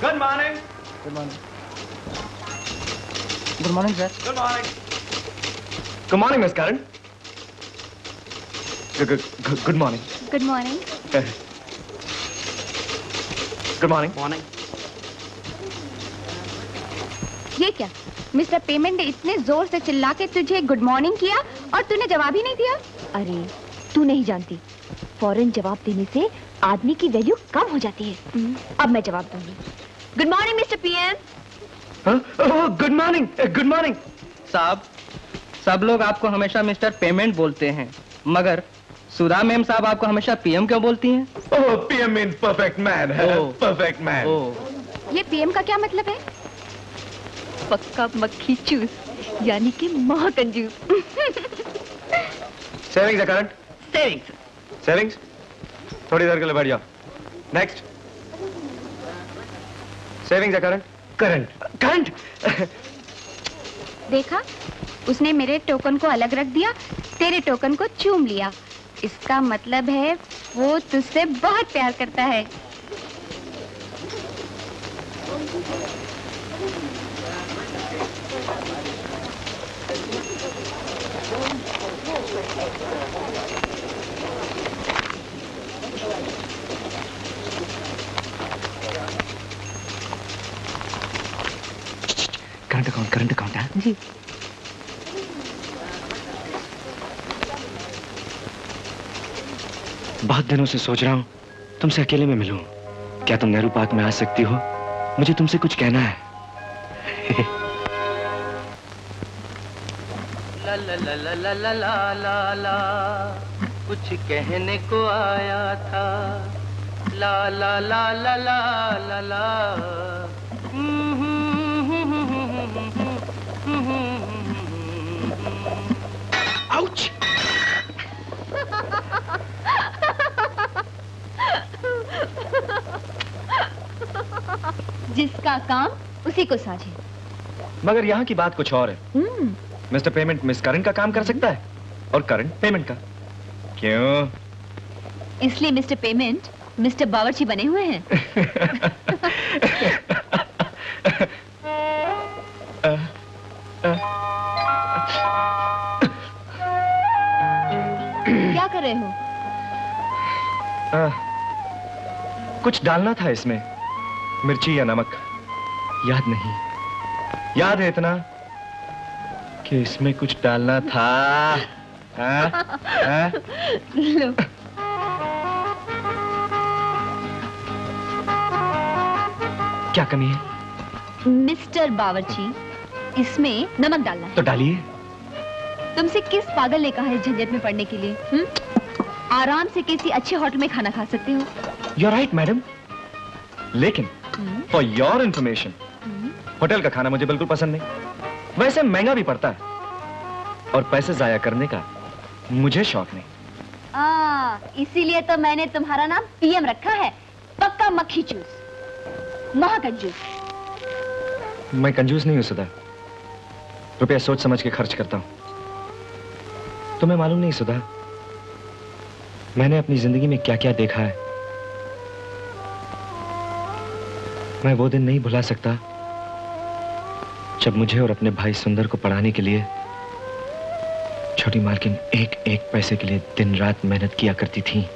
Good morning. Good morning. Good morning, sir. Good morning. Good morning, Miss Karan. Good morning. Good morning. Good morning. Morning. ये क्या? Mister payment ने इतने जोर से चिल्ला के तुझे गुड मॉर्निंग किया और तूने जवाब ही नहीं दिया? अरे तू नहीं जानती, फौरन जवाब देने से आदमी की वैल्यू कम हो जाती है। अब मैं जवाब दूंगी। Good morning mister PM. Good morning. Good morning. साहब, सब लोग आपको हमेशा मिस्टर पेमेंट बोलते हैं, मगर सुधा मैम साहब आपको हमेशा पीएम क्यों बोलती हैं? ओह, पीएम मीन्स परफेक्ट मैन है। Perfect man. ये पीएम का क्या मतलब है? पक्का मक्खी चूस, यानी कि महाकंजूस। सेविंग्स है करंट? सेविंग्स। सेविंग्स? थोड़ी देर के लिए बैठ जाओ। नेक्स्ट। सेविंग्स है करंट? करंट। करंट। देखा, उसने मेरे टोकन को अलग रख दिया, तेरे टोकन को चूम लिया। इसका मतलब है वो तुझसे बहुत प्यार करता है। करंट अकाउंट है जी। बहुत दिनों से सोच रहा हूँ तुमसे अकेले में मिलूं। क्या तुम नेहरू पार्क में आ सकती हो? मुझे तुमसे कुछ कहना है। ला ला ला ला ला ला ला ला ला, कुछ कहने को आया था। ला ला ला ला ला ला ला। आउच! जिसका काम उसी को साझे। मगर यहाँ की बात कुछ और है। मिस्टर पेमेंट मिस करंट का काम कर सकता है और करंट पेमेंट का। क्यों? इसलिए मिस्टर पेमेंट मिस्टर बावर्ची बने हुए हैं। क्या कर रहे हो? कुछ डालना था इसमें, मिर्ची या नमक, याद नहीं। याद है इतना कि इसमें कुछ डालना था। लो। क्या कमी है? मिस्टर बावर्ची, इसमें नमक डालना है। तो डालिए। तुमसे किस पागल ने कहा है झंझट में पड़ने के लिए? आराम से किसी अच्छे होटल में खाना खा सकते हो। You're right, madam. लेकिन फॉर योर इंफॉर्मेशन, होटल का खाना मुझे बिल्कुल पसंद नहीं। वैसे महंगा भी पड़ता है और पैसे जाया करने का मुझे शौक नहीं। इसीलिए तो मैंने तुम्हारा नाम पीएम रखा है। पक्का मक्खी चूस, महाकंजूस। मैं कंजूस नहीं हूं सुधा, रुपया सोच समझ के खर्च करता हूं। तुम्हें मालूम नहीं सुधा, मैंने अपनी जिंदगी में क्या क्या देखा है। मैं वो दिन नहीं भुला सकता जब मुझे और अपने भाई सुंदर को पढ़ाने के लिए छोटी मालकिन एक एक पैसे के लिए दिन रात मेहनत किया करती थी।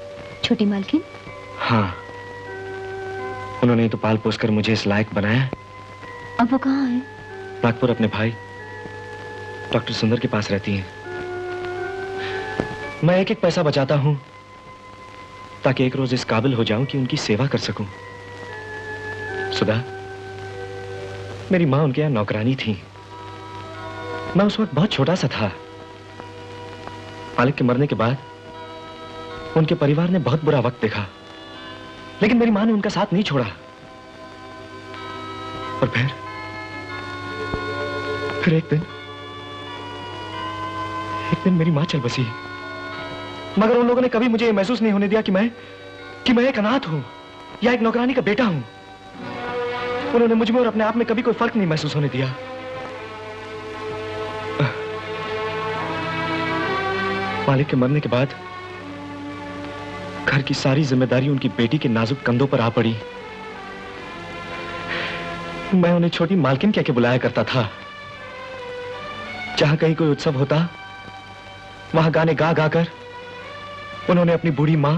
छोटी मालकिन? हाँ, उन्होंने तो पाल पोस कर मुझे इस लायक बनाया। अब वो कहाँ है? नागपुर अपने भाई डॉक्टर सुंदर के पास रहती हैं। मैं एक एक पैसा बचाता हूं ताकि एक रोज इस काबिल हो जाऊं कि उनकी सेवा कर सकूं। सुधा, मेरी मां उनके यहां नौकरानी थी। मैं उस वक्त बहुत छोटा सा था। मालिक के मरने के बाद उनके परिवार ने बहुत बुरा वक्त देखा, लेकिन मेरी मां ने उनका साथ नहीं छोड़ा। और फिर एक दिन मेरी मां चल बसी। मगर उन लोगों ने कभी मुझे यह महसूस नहीं होने दिया कि मैं एक अनाथ हूं या एक नौकरानी का बेटा हूं। उन्होंने मुझ में और अपने आप में कभी कोई फर्क नहीं महसूस होने दिया। मालिक के मरने के बाद घर की सारी जिम्मेदारी उनकी बेटी के नाजुक कंधों पर आ पड़ी। मैं उन्हें छोटी मालकिन कह के बुलाया करता था। जहां कहीं कोई उत्सव होता, वहां गाने गा गा कर उन्होंने अपनी बूढ़ी मां,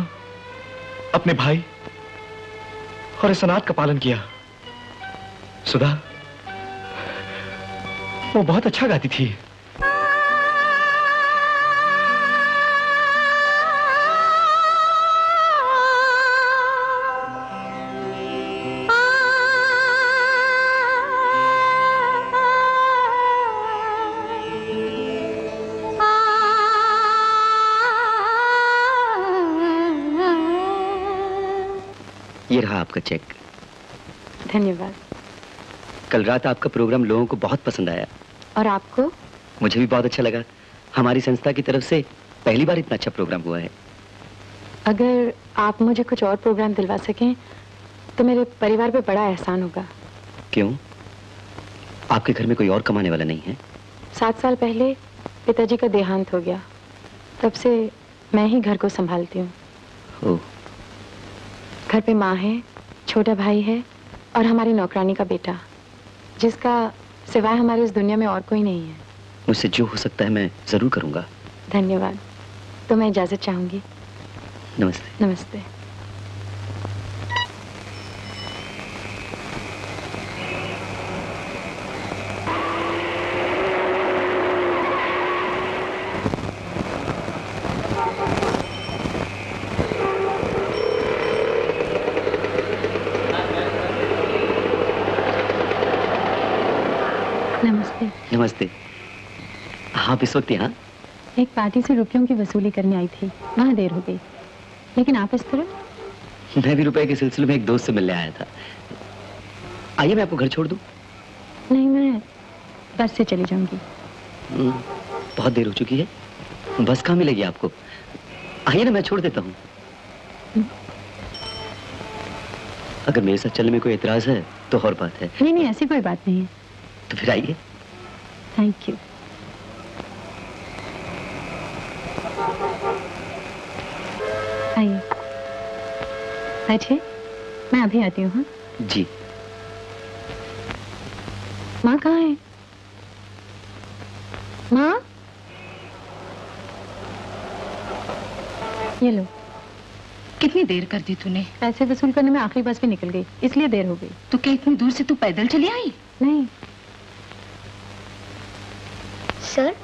अपने भाई और इस अनाथ का पालन किया। सुधा, वो बहुत अच्छा गाती थी। ये रहा आपका चेक। धन्यवाद। कल रात आपका प्रोग्राम लोगों को बहुत पसंद आया। और आपको? मुझे भी बहुत अच्छा लगा। हमारी संस्था की तरफ से पहली बार इतना अच्छा प्रोग्राम हुआ है। अगर आप मुझे कुछ और प्रोग्राम दिलवा सकें तो मेरे परिवार पे बड़ा एहसान होगा। क्यों? आपके घर में कोई और कमाने वाला नहीं है? 7 साल पहले पिताजी का देहांत हो गया, तब से मैं ही घर को संभालती हूँ। ओह। घर पे माँ है, छोटा भाई है और हमारी नौकरानी का बेटा, जिसका सिवाय हमारे इस दुनिया में और कोई नहीं है। मुझसे जो हो सकता है मैं जरूर करूंगा। धन्यवाद। तो मैं इजाजत चाहूंगी। नमस्ते। नमस्ते। नमस्ते। नमस्ते। आप इस वक्त यहाँ? एक पार्टी से रुपयों की वसूली करने आई थी, वहाँ देर हो गई। लेकिन आप इस तरह? मैं भी रुपए के सिलसिले में एक दोस्त से मिलने आया था। आइए मैं आपको घर छोड़ दूं? नहीं, मैं बस से चली जाऊंगी। बहुत देर हो चुकी है, बस कहाँ मिलेगी आपको? आइए ना, मैं छोड़ देता हूँ। अगर मेरे साथ चलने में कोई एतराज है तो और बात है। नहीं, ऐसी कोई बात नहीं है। तो फिर आइए। Thank you. आइए, बैठिए, मैं अभी आती हूँ। हाँ जी। माँ कहाँ है? माँ, ये लो। कितनी देर कर दी तूने? पैसे वसूल करने में आखिरी बस भी निकल गई, इसलिए देर हो गई। तो क्या इतनी दूर से तू पैदल चली आई? नहीं। सर,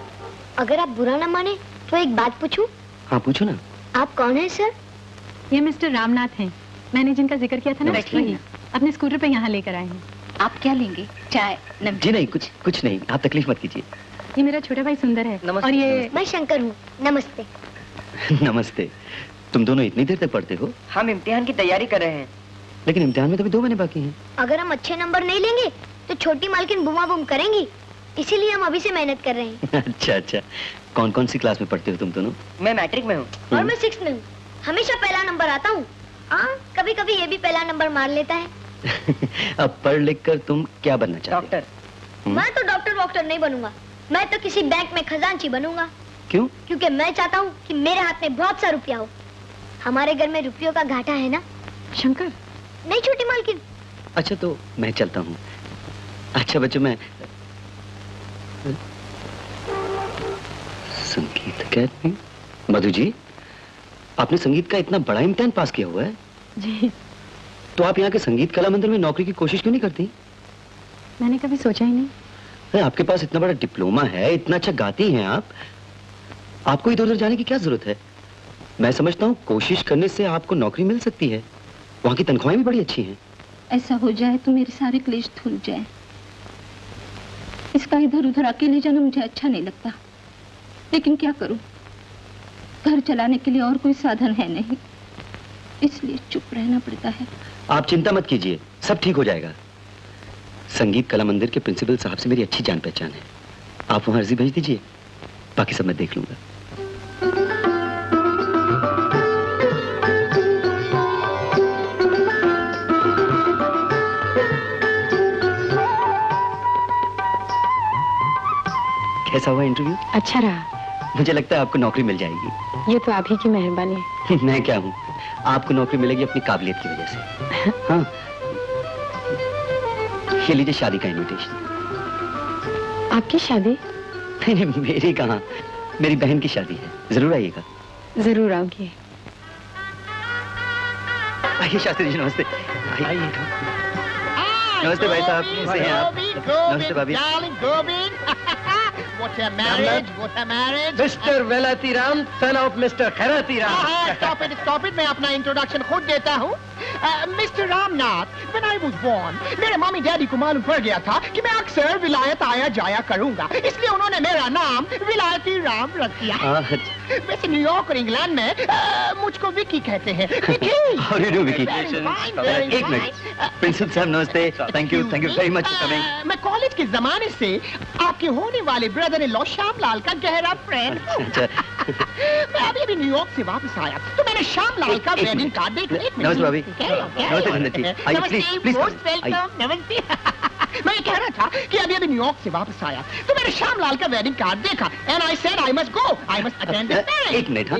अगर आप बुरा ना माने तो एक बात पूछूं? हाँ पूछो ना। आप कौन हैं सर? ये मिस्टर रामनाथ हैं। मैंने जिनका जिक्र किया था ना, नमस्ते। वही। अपने स्कूटर पे यहाँ लेकर आए हैं। आप क्या लेंगे? चाय, नमकीन? जी नहीं, कुछ नहीं, आप तकलीफ मत कीजिए। ये मेरा छोटा भाई सुंदर है। नमस्ते। और ये मैं शंकर हूँ। नमस्ते। नमस्ते। तुम दोनों इतनी देर तक पढ़ते हो? हम इम्तिहान की तैयारी कर रहे हैं। लेकिन इम्तिहान में तो अभी 2 महीने बाकी हैं। अगर हम अच्छे नंबर नहीं लेंगे तो छोटी मालकिन बुमा बुम करेंगी, इसीलिए हम अभी से मेहनत कर रहे हैं। अच्छा। कौन कौन सी क्लास में पढ़ते हो तुम दोनों? मैं मैट्रिक में हूँ। और मैं 6th में हूँ। हमेशा पहला नंबर आता हूँ। हाँ, कभी कभी ये भी पहला नंबर मार लेता है। अब पढ़ लिख कर तुम क्या बनना चाहते हो? डॉक्टर। मैं तो डॉक्टर नहीं बनूंगा। मैं तो किसी बैंक में खजांची बनूंगा। क्यों? क्योंकि मैं चाहता हूँ कि मेरे हाथ में बहुत सा रुपया हो। हमारे घर में रुपयों का घाटा है ना। शंकर। नहीं छोटी मालकिन। अच्छा तो मैं चलता हूँ। अच्छा बच्चों, मैं संगीत अकेडमी। मधु जी, आपने संगीत का इतना बड़ा इम्तिहान पास किया हुआ है जी। तो आप यहाँ के संगीत कला मंदिर में नौकरी की कोशिश क्यों नहीं करती? मैंने कभी सोचा ही नहीं। अरे आपके पास इतना बड़ा डिप्लोमा है, इतना अच्छा गाती हैं आप, आपको इधर उधर जाने की क्या जरूरत है? मैं समझता हूँ कोशिश करने से आपको नौकरी मिल सकती है। वहाँ की तनख्वाहें भी बड़ी अच्छी हैं। ऐसा हो जाए तो मेरे सारे क्लेश धुल जाए। इसका इधर उधर अकेले जाना मुझे अच्छा नहीं लगता, लेकिन क्या करूं, घर चलाने के लिए और कोई साधन है नहीं, इसलिए चुप रहना पड़ता है। आप चिंता मत कीजिए, सब ठीक हो जाएगा। संगीत कला मंदिर के प्रिंसिपल साहब से मेरी अच्छी जान पहचान है। आप वहां अर्जी भेज दीजिए, बाकी सब मैं देख लूंगा। कैसा हुआ इंटरव्यू? अच्छा रहा। मुझे लगता है आपको नौकरी मिल जाएगी। ये तो आप ही की मेहरबानी है। मैं क्या हूँ, आपको नौकरी मिलेगी अपनी काबिलियत की वजह से। हाँ, ये लीजिए शादी का इनविटेशन। आपकी शादी? नहीं, मेरी कहाँ, मेरी बहन की शादी है, जरूर आइएगा। जरूर आऊंगी। आइए शास्त्री जी, नमस्ते। आइए। नमस्ते भाई साहब, कैसे हैं आप? नमस्ते भाभी। What a marriage! What a marriage! Mr. Velati Ram, son of Mr. Kharati Ram. Stop it, stop it! मैं अपना इंट्रोडक्शन खुद देता हूँ। Mr. Ramnath, when I was born, मेरे मम्मी डैडी को मालूम पड़ गया था कि मैं अक्सर विलायत आया जाया करूँगा, इसलिए उन्होंने मेरा नाम विलायती राम रख दिया। वैसे न्यूयॉर्क और इंग्लैंड में मुझको विकी कहते हैं। Vicky. How do you do, Vicky? एक मिनट। प्रिंसिपल साहब नमस्ते। Thank you very much for coming. मैं कॉलेज के जमाने से आपके होने वाले ब्रदर इन लॉ श्यामलाल का गहरा फ्रेंड हूँ। मैं अभी न्यूयॉर्क से वापस आया तो मैंने श्यामलाल का वेडिंग कार्ड देखा। नमस्ते भाभी। नमस्ते धनंजय जी। आइए प्लीज। नमस्ते। मैं ये कह रहा था कि अभी न्यूयॉर्क से वापस आया तो मैंने श्यामलाल का वेडिंग कार्ड देखा and I said I must go. I must attend this marriage. एक minute. I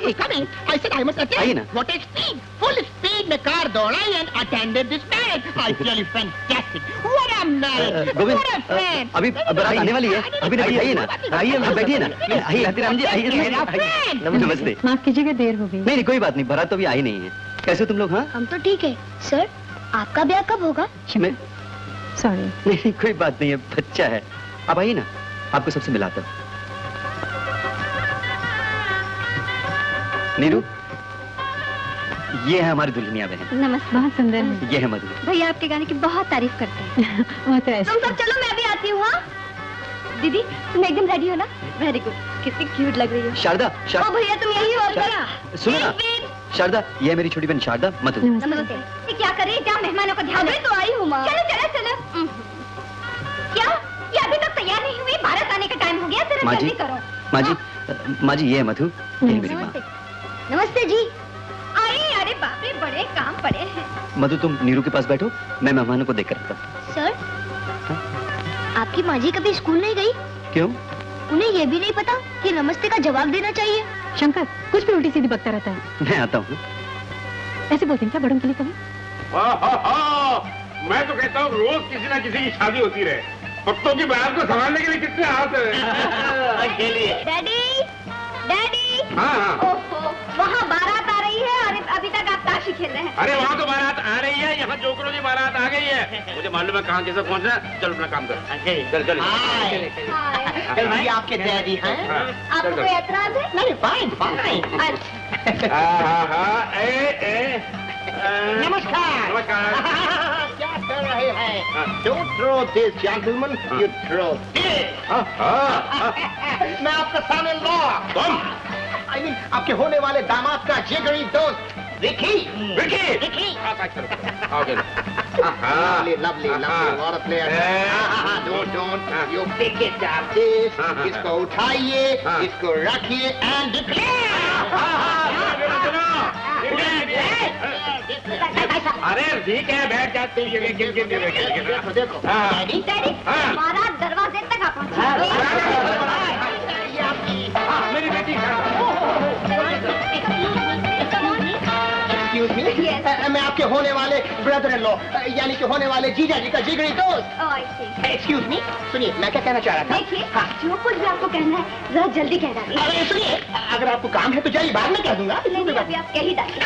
was coming. I said I must attend. What a speed! Full speed में car दौड़ाई and attended this marriage. I tell you, fantastic. What a marriage! What a friend! अभी बारात आने वाली है। अभी आइए ना। आइए बैठिए ना। आइए राम जी, आइए। नमस्ते। माफ कीजिएगा, देर हो गई। नहीं, कोई बात नहीं, बारात तो अभी आई नहीं है। कैसे हो तुम लोग? हाँ, हम तो ठीक है सर। आपका ब्याह कब होगा? सॉरी। नहीं, कोई बात नहीं है, बच्चा है। आप आइए ना, आपको सबसे मिलाता हूँ। नीरू, ये है हमारी दुल्हनिया बहन। नमस्ते। बहुत सुंदर है। ये है मधु। भैया आपके गाने की बहुत तारीफ करते हैं। वो तो ऐसे। तुम सब चलो, मैं अभी आती हूँ। हाँ दीदी, तुम एकदम रेडी हो ना? वेरी गुड, कितनी क्यूट लग रही हो। शारदा। ओ भैया तुम यही हो क्या? सुनो ना शारदा, ये है मेरी छोटी बहन शारदा। मधु। नमस्ते। ये क्या कर रही है? क्या मेहमानों का ध्यान रहे? तो आई हूँ माँ। चलो चलो चलो। क्या ये अभी तक तैयार नहीं हुई? भारत आने का टाइम हो गया, जरा जल्दी करो। माँ जी, ये है मधु, ये मेरी माँ। नमस्ते जी। अरे अरे बाप रे, बड़े काम पड़े हैं। मधु, तुम नीरू के पास बैठो, मैं मेहमानों को देख कर आता हूँ। सर, आपकी माँ जी कभी स्कूल नहीं गई? क्यों? उन्हें ये भी नहीं पता कि नमस्ते का जवाब देना चाहिए? शंकर, कुछ भी उल्टी सीधी बकता रहता है। मैं आता हूँ। ऐसे बोलते हैं क्या बड़ों के लिए कभी? मैं तो कहता हूँ रोज किसी ना किसी की शादी होती रहे। भक्तों की बात को संभालने के लिए कितने हाथ है। Daddy, daddy. हाँ। वहाँ बारात आ रही है और अभी तक आप ताशी खेल रहे हैं। अरे वहाँ तो बारात आ रही है, यहाँ जोकरों की बारात आ गई है। मुझे मालूम है कहाँ कैसे पहुँचना। चल अपना काम कर। चल। ये आपके डैडी हैं? आपको कोई एतराज है? नहीं, फाइन। नमस्कार। क्या कर रहे हैं? Don't throw this, gentlemen. You throw this. मैं आपका son-in-law. तुम? I mean, आपके होने वाले दामाद का जिगरी दोस्त Vicky. Lovely. What a player. Don't. You pick it up. This. इसको उठाइए, इसको रखिए and declare. अरे ठीक है, बैठ जाते हैं। देखो। डैडी, हमारा दरवाजे तक आप पहुँचे। मेरी बेटी। Excuse me? मैं आपके होने वाले ब्रदर इन लॉ यानी कि होने वाले जीजा जी का जिगरी दोस्त। Excuse me? सुनिए, मैं क्या कहना चाह रहा था? देखिए, जो कुछ भी आपको कहना है जरा जल्दी कह डालिए। अरे सुनिए, अगर आपको काम है तो जाइए, बाद में कह दूंगा। नहीं, अभी आप कह ही डालिए।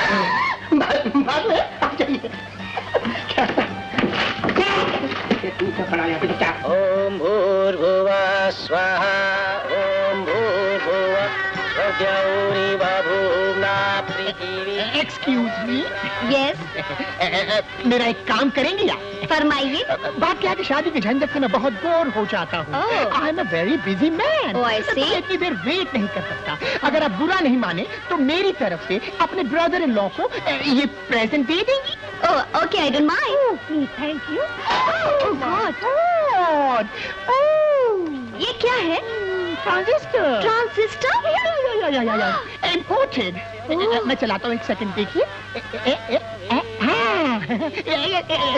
बाद में आप जाइए। ओम भूर्भुवः स्वाहा ओम भूर्भुवः स्वस्ति भूम्ना पृथिवी। Excuse me? Yes. मेरा एक काम करेंगे या? फरमाइए। बात क्या है कि शादी के झंझट से मैं बहुत बोर हो जाता हूँ। I am a very busy man. Oh, I see. इतनी देर वेट नहीं कर सकता। अगर आप बुरा नहीं माने तो मेरी तरफ से अपने ब्रदर इन लॉ को ये प्रेजेंट दे देंगी। Oh, okay, I don't mind. Thank you. Oh God. ये क्या है? ट्रांजिस्टर। ट्रांजिस्टर? Imported. मैं चलाता हूँ, एक सेकंड देखिए।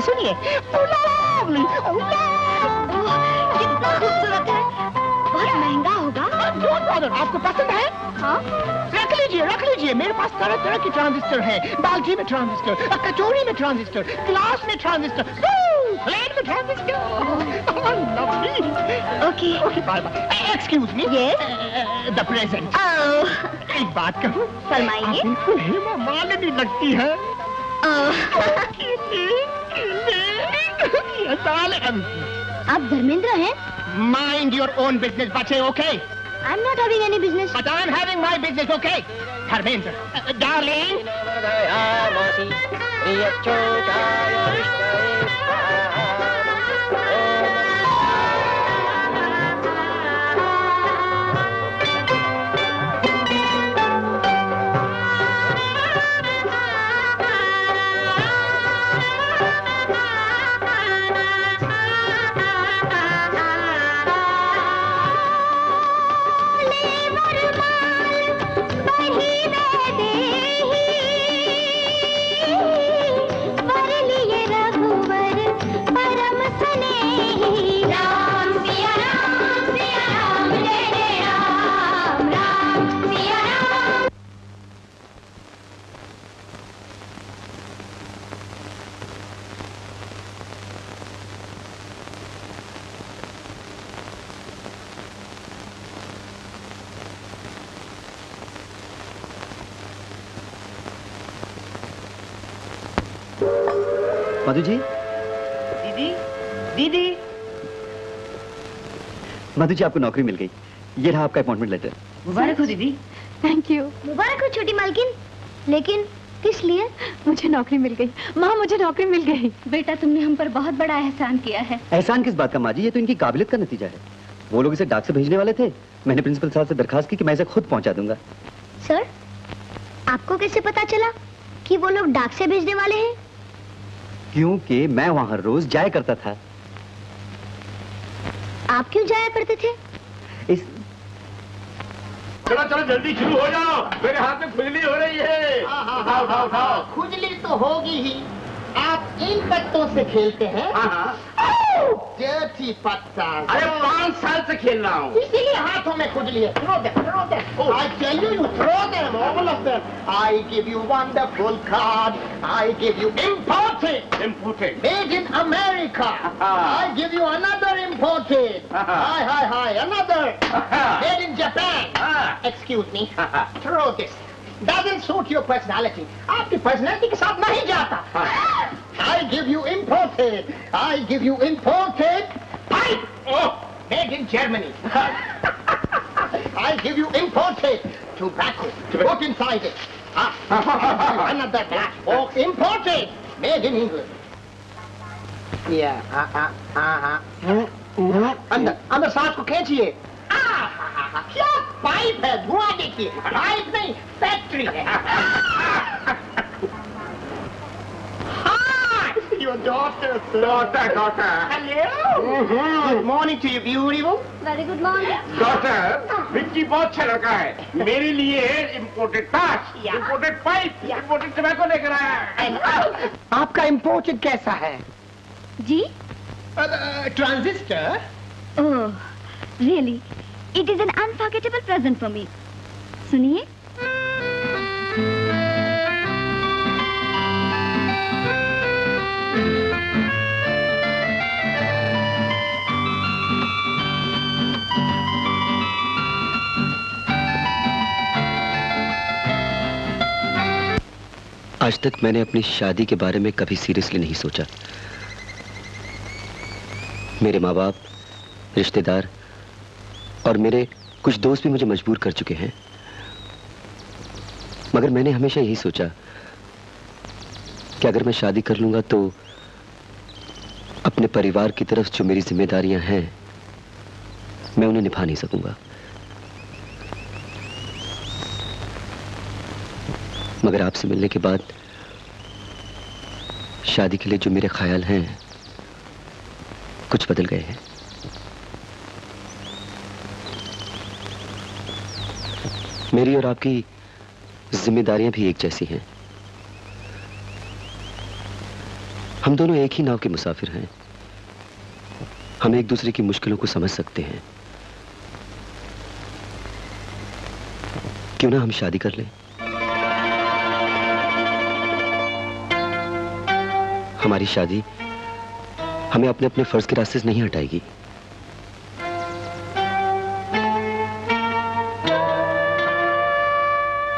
सुनिए, कितना खूबसूरत है। बहुत महंगा होगा। आपको पसंद है? हाँ। रख लीजिए। लिए मेरे पास तरह तरह के ट्रांजिस्टर हैं। बाल्टी में ट्रांजिस्टर, कचौड़ी में ट्रांजिस्टर, ग्लास में ट्रांजिस्टर, प्लेट में transistor. Okay okay bye bye. Excuse me, the present. एक बात कहूँ? फरमाइए। बिल्कुल हेमा मालिनी लगती है। आप धर्मेंद्र हैं? Mind your own business, बच्चे, okay? I'm not having any business. But I'm having my business, okay? Dharmendra, darling. Madhu ji, दीदी, दीदी। मधु जी, आपको नौकरी मिल गई। ये रहा आपका अपॉइंटमेंट लेटर। मुबारक हो दीदी। Thank you. मुबारक हो छोटी मालकिन। लेकिन किस लिए? मुझे नौकरी मिल गई। माँ, मुझे नौकरी मिल गई। बेटा, तुमने हम पर बहुत बड़ा एहसान किया है। एहसान किस बात का माँ जी? ये तो इनकी काबिलियत का नतीजा है। वो लोग इसे डाक से भेजने वाले थे। मैंने प्रिंसिपल साहब से दरखास्त की कि मैं इसे खुद पहुंचा दूंगा। सर, आपको कैसे पता चला कि वो लोग डाक से भेजने वाले हैं? क्योंकि मैं वहां हर रोज जाया करता था। आप क्यों जाया करते थे? इस चलो चलो जल्दी शुरू हो जाओ, मेरे हाथ में खुजली हो रही है। हाँ, खुजली तो होगी ही। आप इन पत्तों से खेलते हैं? Dirty पत्ता। अरे 5 साल से खेल रहा हूँ, इसीलिए हाथों में खुजली है। Throw them, throw them. I tell you, you throw them, all of them. I give you wonderful card. I give you imported. Imported. Made in America. I give you another imported. Hi, another. Made in Japan. Excuse me. Throw this. Doesn't suit your personality. आपकी personality के साथ नहीं जाता. I give you imported. I give you imported pipe. Oh, made in Germany. I give you imported tobacco. Put inside it. Another black box. Imported. Made in England. Yeah. अंदर सांस को खींचिए. क्या pipe है? धुआं देखिए. पाइप नहीं, factory है. Your daughter, sir. Daughter. Hello. Good morning to you, beautiful. Very good morning. Daughter, Vicky बहुत अच्छा लड़का है। मेरे लिए imported tash, imported pipe, imported tobacco लेकर आया है। आपका imported कैसा है? जी? Transistor. Oh, really? It is an unforgettable present for me. सुनिए। आज तक मैंने अपनी शादी के बारे में कभी सीरियसली नहीं सोचा। मेरे माँ बाप, रिश्तेदार और मेरे कुछ दोस्त भी मुझे मजबूर कर चुके हैं, मगर मैंने हमेशा यही सोचा कि अगर मैं शादी कर लूंगा तो अपने परिवार की तरफ जो मेरी जिम्मेदारियां हैं मैं उन्हें निभा नहीं सकूंगा। मगर आपसे मिलने के बाद शादी के लिए जो मेरे ख्याल हैं कुछ बदल गए हैं। मेरी और आपकी जिम्मेदारियां भी एक जैसी हैं। हम दोनों एक ही नाव के मुसाफिर हैं। हम एक दूसरे की मुश्किलों को समझ सकते हैं। क्यों ना हम शादी कर लें? हमारी शादी हमें अपने अपने फर्ज के रास्ते से नहीं हटाएगी।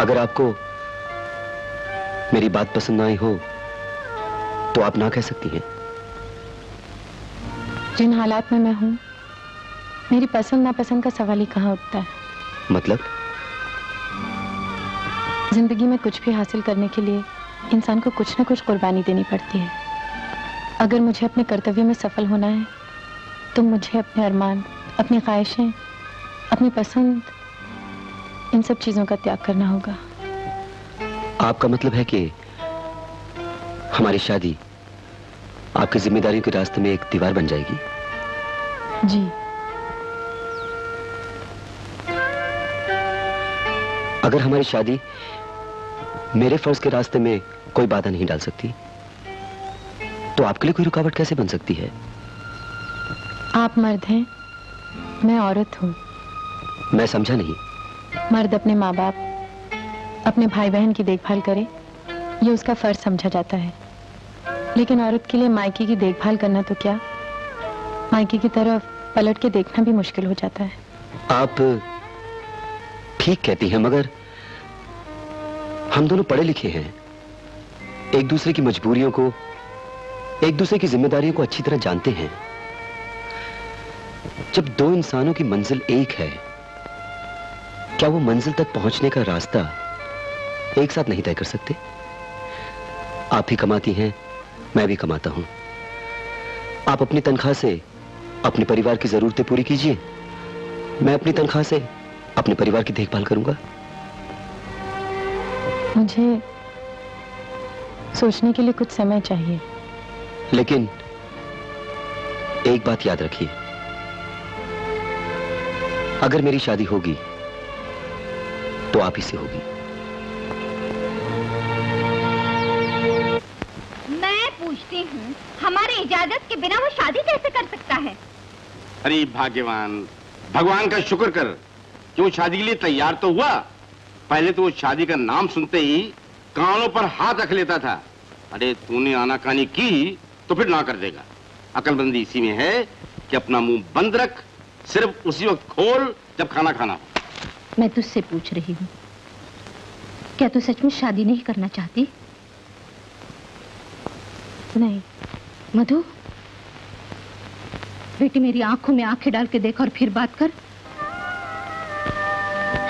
अगर आपको मेरी बात पसंद ना आई हो तो आप ना कह सकती हैं। जिन हालात में मैं हूं, मेरी पसंद नापसंद का सवाल ही कहां उठता है। मतलब? जिंदगी में कुछ भी हासिल करने के लिए इंसान को कुछ न कुछ कुर्बानी देनी पड़ती है। अगर मुझे अपने कर्तव्य में सफल होना है तो मुझे अपने अरमान, अपनी ख्वाहिशें, अपनी पसंद, इन सब चीजों का त्याग करना होगा। आपका मतलब है कि हमारी शादी आपकी जिम्मेदारियों के रास्ते में एक दीवार बन जाएगी? जी। अगर हमारी शादी मेरे फर्ज के रास्ते में कोई बाधा नहीं डाल सकती तो आपके लिए कोई रुकावट कैसे बन सकती है? आप मर्द हैं, मैं औरत हूं। मैं समझा नहीं। मर्द अपने माँ बाप, अपने भाई बहन की देखभाल करे, ये उसका फर्ज समझा जाता है। लेकिन औरत के लिए मायके की देखभाल करना तो क्या, मायके की तरफ पलट के देखना भी मुश्किल हो जाता है। आप ठीक कहती हैं, मगर हम दोनों पढ़े लिखे हैं, एक दूसरे की मजबूरियों को, एक दूसरे की जिम्मेदारियों को अच्छी तरह जानते हैं। जब दो इंसानों की मंजिल एक है, क्या वो मंजिल तक पहुंचने का रास्ता एक साथ नहीं तय कर सकते? आप भी कमाती हैं, मैं भी कमाता हूं। आप अपनी तनख्वाह से अपने परिवार की जरूरतें पूरी कीजिए, मैं अपनी तनख्वाह से अपने परिवार की देखभाल करूंगा। मुझे सोचने के लिए कुछ समय चाहिए। लेकिन एक बात याद रखिए, अगर मेरी शादी होगी तो आप ही से होगी। मैं पूछती हूँ, हमारे इजाजत के बिना वो शादी कैसे कर सकता है? अरे भाग्यवान, भगवान का शुक्र कर कि वो शादी के लिए तैयार तो हुआ। पहले तो वो शादी का नाम सुनते ही कानों पर हाथ रख लेता था। अरे तूने आनाकानी की तो फिर ना कर देगा। अकलमंदी इसी में है कि अपना मुंह बंद रख, सिर्फ उसी वक्त खोल जब खाना खाना हो। मैं तुझसे पूछ रही हूँ, क्या तू सच में शादी नहीं करना चाहती? नहीं। मधु, बेटी मेरी आंखों में आंखें डाल के देख और फिर बात कर।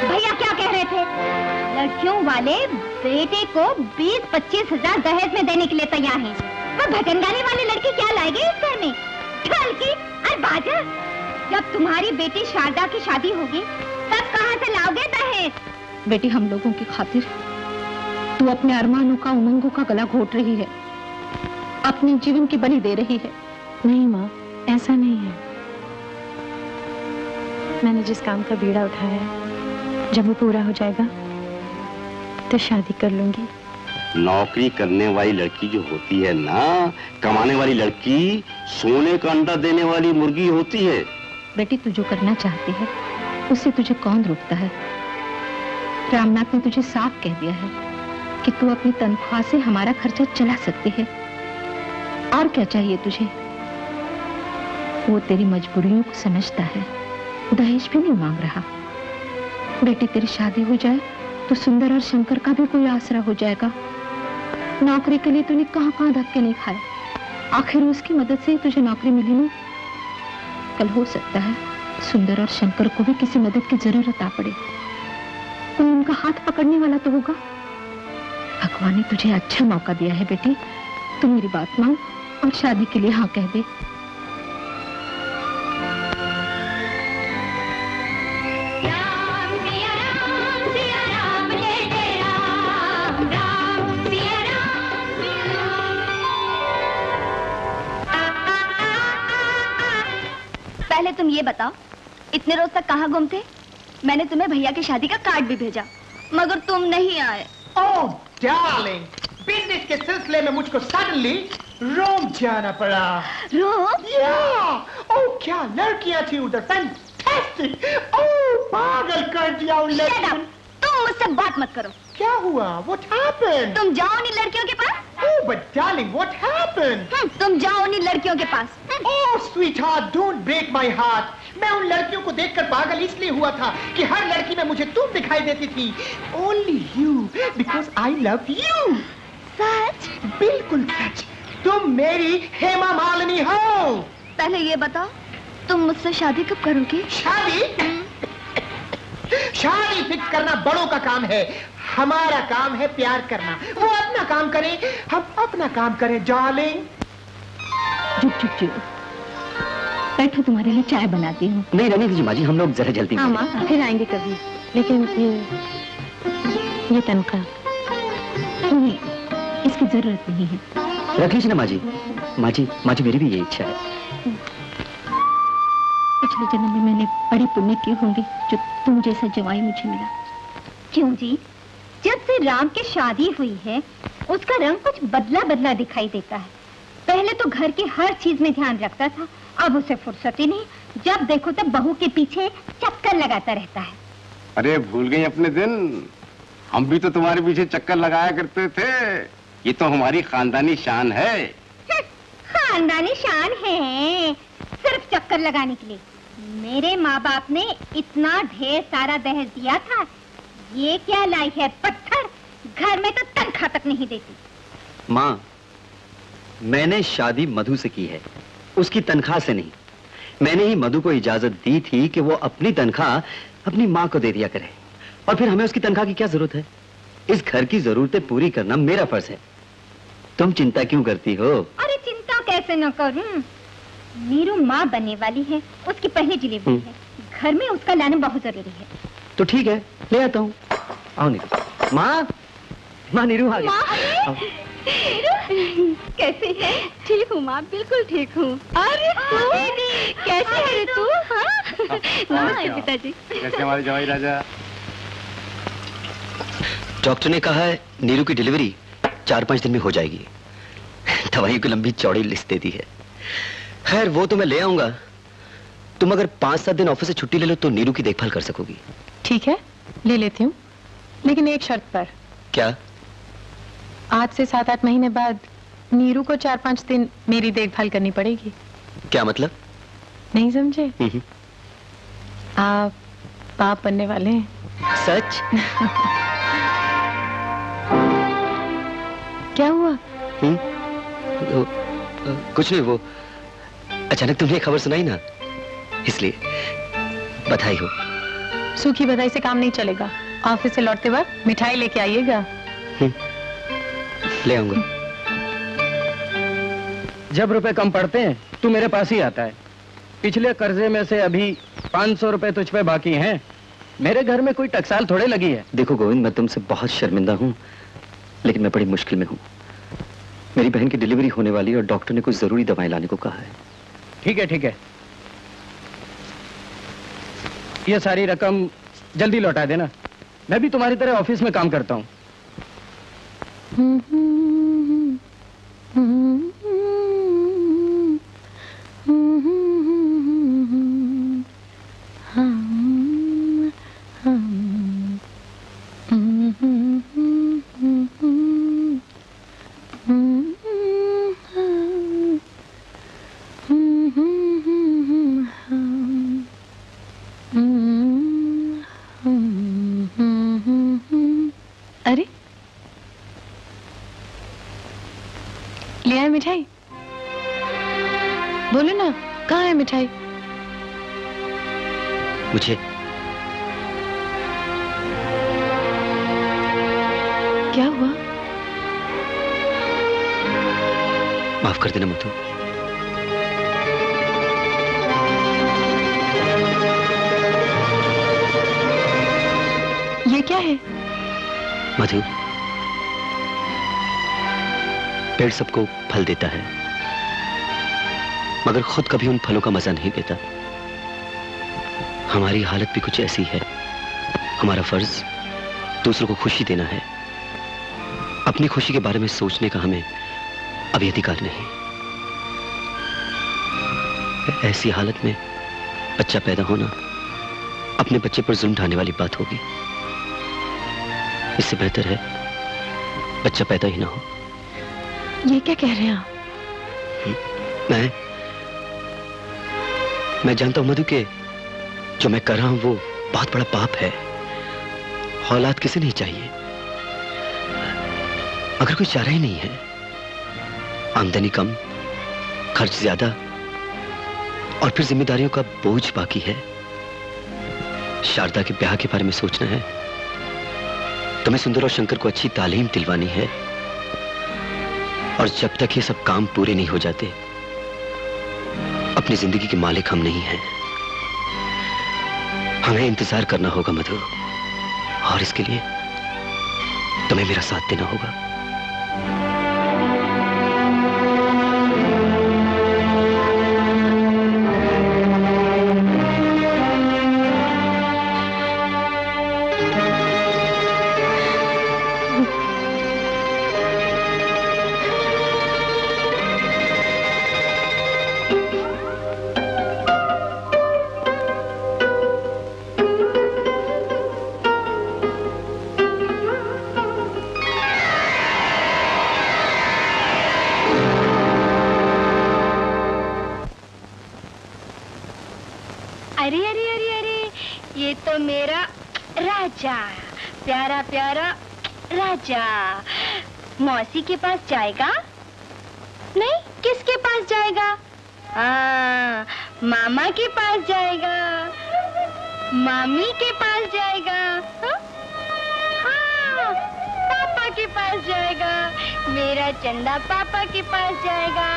भैया क्या कह रहे थे? लड़कियों वाले बेटे को 20-25 हजार दहेज में देने के लिए तैयार हैं। वो भजन गाने वाली लड़की क्या लाएगी इस घर में? ढोलकी और बाजा? जब तुम्हारी बेटी शारदा की शादी होगी तब कहाँ से लाओगे दहेज? बेटी, हम लोगों की खातिर तू अपने अरमानों का, उमंगों का गला घोट रही है, अपने जीवन की बलि दे रही है। नहीं माँ, ऐसा नहीं है। मैंने जिस काम का बीड़ा उठाया है, जब वो पूरा हो जाएगा तो शादी कर लूंगी। नौकरी करने वाली लड़की जो होती है ना, कमाने वाली लड़की सोने का अंडा देने वाली मुर्गी होती है। बेटी, तू जो करना चाहती है उससे तुझे कौन रोकता है? रामनाथ ने तुझे साफ कह दिया है कि तू अपनी तनख्वाह से हमारा खर्चा चला सकती है। और क्या चाहिए तुझे? वो तेरी मजबूरियों को समझता है, दहेज भी नहीं मांग रहा। बेटी, तेरी शादी हो जाए तो सुंदर और शंकर का भी कोई आसरा हो जाएगा। नौकरी के लिए तूने कहां धक्के नहीं खाए, आखिर उसकी मदद से ही तुझे नौकरी मिली ना। कल हो सकता है सुंदर और शंकर को भी किसी मदद की जरूरत आ पड़े, कोई उनका हाथ पकड़ने वाला तो होगा। भगवान ने तुझे अच्छा मौका दिया है बेटी, तू मेरी बात मान और शादी के लिए हाँ कह दे। पहले तुम ये बताओ, इतने रोज तक कहाँ गुम थे? मैंने तुम्हें भैया की शादी का कार्ड भी भेजा, मगर तुम नहीं आए। ओह डार्लिंग, बिजनेस के सिलसिले में मुझको सडनली रोम जाना पड़ा। रोम? या, ओह क्या लड़कियां थी उधर, फैंटास्टिक। ओह पागल कर दिया उन लड़कियों। तुम मुझसे बात मत करो। क्या हुआ? What happened? तुम जाओ नहीं लड़कियों के पास। Oh but darling, what happened? तुम जाओ उन्हीं लड़कियों के पास। Oh, sweetheart, don't break my heart. मैं उन लड़कियों को देखकर पागल इसलिए हुआ था कि हर लड़की में मुझे तुम दिखाई देती थी। Only you, because I love you. सच? बिल्कुल सच। तुम मेरी हेमा मालिनी हो। पहले ये बताओ, तुम मुझसे शादी कब करोगे? शादी? शादी फिक्स करना बड़ों का काम है। हमारा काम है प्यार करना। वो अपना काम करें, हम अपना काम करें, डार्लिंग। चुप चुप चुप, बैठो, तुम्हारे लिए चाय बनाती हूँ। नहीं रहने दीजिए माँ जी, हम लोग जरा जल्दी। हाँ माँ, फिर आएंगे कभी। लेकिन ये तनख्वाह नहीं, इसकी जरूरत नहीं है। रख लीजिए ना माँ जी। माँ जी मेरी भी ये इच्छा है। पिछले जन्म में मैंने बड़ी पुण्य की होंगी जो तुम जैसा जवाई मुझे मिला। क्यों जी? जब से राम की शादी हुई है उसका रंग कुछ बदला बदला दिखाई देता है। पहले तो घर की हर चीज में ध्यान रखता था, अब उसे फुर्सत ही नहीं। जब देखो तब बहू के पीछे चक्कर लगाता रहता है। अरे भूल गई अपने दिन, हम भी तो तुम्हारे पीछे चक्कर लगाया करते थे। ये तो हमारी खानदानी शान है। खानदानी शान है सिर्फ चक्कर लगाने के लिए। मेरे माँ बाप ने इतना ढेर सारा दहेज दिया था, ये क्या लाई है पत्थर, घर में तो तनख्वाह तक नहीं देती। माँ, मैंने शादी मधु से की है, उसकी तनख्वाह से नहीं। मैंने ही मधु को इजाजत दी थी कि वो अपनी तनख्वाह अपनी माँ को दे दिया करे, और फिर हमें उसकी तनख्वाह की क्या जरूरत है? इस घर की जरूरतें पूरी करना मेरा फर्ज है। तुम चिंता क्यों करती हो? अरे चिंता कैसे न करूं? नीरू माँ बनने वाली है, उसकी पहली डिलीवरी है, घर में उसका लाना बहुत जरूरी है। तो ठीक है, ले आता हूँ। आओ नीरू। माँ नीरू आ गई। कैसे है? ठीक हूँ माँ, बिल्कुल ठीक हूँ। अरे कैसे है तू? नमस्ते पिताजी। कैसे हमारे जवाई राजा? डॉक्टर ने कहा है नीरू की डिलीवरी 4-5 दिन में हो जाएगी। दवाइयों की लंबी चौड़ी लिस्ट दे दी है। खैर वो तो मैं ले आऊंगा। तुम अगर 5-7 दिन ऑफिस से छुट्टी ले लो तो नीरू की देखभाल कर सकोगी। ठीक है, ले लेती हूँ, लेकिन एक शर्त पर। क्या? आज से 7-8 महीने बाद नीरू को 4-5 दिन मेरी देखभाल करनी पड़ेगी। क्या मतलब? नहीं समझे? आप बाप बनने वाले हैं। सच? क्या हुआ? कुछ नहीं, वो अचानक तुमने खबर सुनाई ना, इसलिए। बधाई हो। सूखी बधाई से काम नहीं चलेगा। ऑफिस से लौटते वक्त मिठाई लेके आइएगा। ले आऊंगा। जब रुपए कम पड़ते हैं तू मेरे पास ही आता है। पिछले कर्जे में से अभी 500 रुपए तुझ पे बाकी हैं। मेरे घर में कोई टकसाल थोड़े लगी है। देखो गोविंद, मैं तुमसे बहुत शर्मिंदा हूँ, लेकिन मैं बड़ी मुश्किल में हूँ। मेरी बहन की डिलीवरी होने वाली और डॉक्टर ने कुछ जरूरी दवाएं लाने को कहा है। ठीक है ठीक है, ये सारी रकम जल्दी लौटा देना। मैं भी तुम्हारी तरह ऑफिस में काम करता हूँ। अरे ले आए मिठाई? बोलो ना, कहाँ है मिठाई? मुझे क्या हुआ? माफ कर देना मधु। ये क्या है? मधु, पेड़ सबको फल देता है, मगर खुद कभी उन फलों का मजा नहीं देता। हमारी हालत भी कुछ ऐसी है। हमारा फर्ज दूसरों को खुशी देना है। अपनी खुशी के बारे में सोचने का हमें अभी अधिकार नहीं। ऐसी हालत में बच्चा पैदा होना अपने बच्चे पर जुल्म ढाने वाली बात होगी। इससे बेहतर है बच्चा पैदा ही ना हो। ये क्या कह रहे हैं आप? मैं जानता हूं मधु के जो मैं कर रहा हूं वो बहुत बड़ा पाप है। औलाद किसे नहीं चाहिए। अगर कोई चारा ही नहीं है, आमदनी कम, खर्च ज्यादा और फिर जिम्मेदारियों का बोझ बाकी है, शारदा के ब्याह के बारे में सोचना है, तुम्हें सुंदर और शंकर को अच्छी तालीम दिलवानी है, और जब तक ये सब काम पूरे नहीं हो जाते अपनी जिंदगी के मालिक हम नहीं हैं। हमें इंतजार करना होगा मधु, और इसके लिए तुम्हें मेरा साथ देना होगा। प्यारा प्यारा राजा मौसी के पास जाएगा? नहीं, किसके पास जाएगा? हाँ, मामा के पास जाएगा, मामी के पास जाएगा, हाँ, पापा के पास जाएगा, मेरा चंदा पापा के पास जाएगा,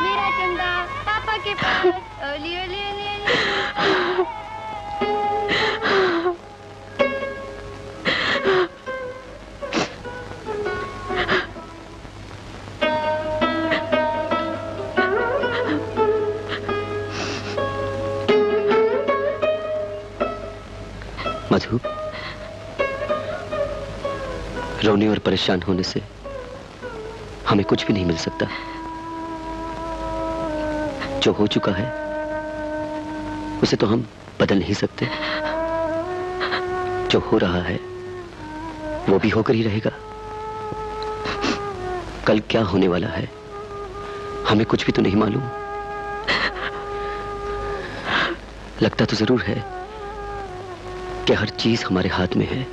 मेरा चंदा पापा के पास। ओली ओली ओली ओली। मधु, रोने और परेशान होने से हमें कुछ भी नहीं मिल सकता। जो हो चुका है उसे तो हम बदल नहीं सकते। जो हो रहा है वो भी होकर ही रहेगा। कल क्या होने वाला है हमें कुछ भी तो नहीं मालूम। लगता तो जरूर है कि हर चीज हमारे हाथ में है,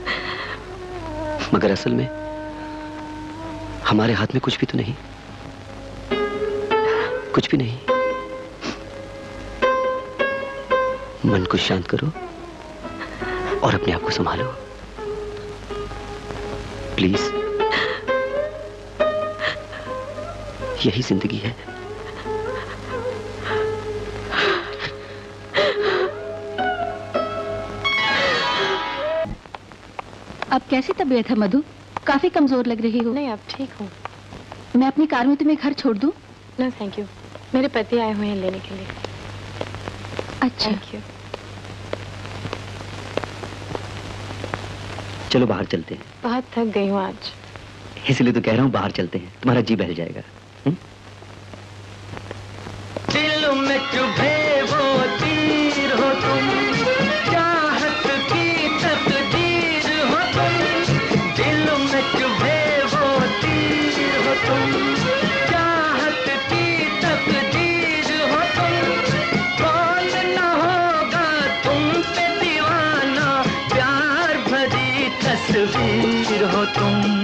मगर असल में हमारे हाथ में कुछ भी तो नहीं, कुछ भी नहीं। मन को शांत करो और अपने आप को संभालो, प्लीज। यही जिंदगी है। अब कैसी तबीयत है मधु? काफी कमजोर लग रही हो। नहीं, अब ठीक हूँ। मैं अपनी कार में तुम्हें घर छोड़ दूं? नो थैंक यू, मेरे पति आए हुए हैं लेने के लिए। अच्छा, थैंक यू। चलो बाहर चलते हैं। बहुत थक गई हूँ आज। इसलिए तो कह रहा हूँ बाहर चलते हैं, तुम्हारा जी बहल जाएगा। दिल में चुभे वो तीर हो तुम, चाहत की तकदीर हो तुम। दिल में चुभे वो तीर हो तुम, चाहत की तकदीर हो तुम। कौन न होगा तुम पे दीवाना, प्यार भरी तस्वीर हो तुम।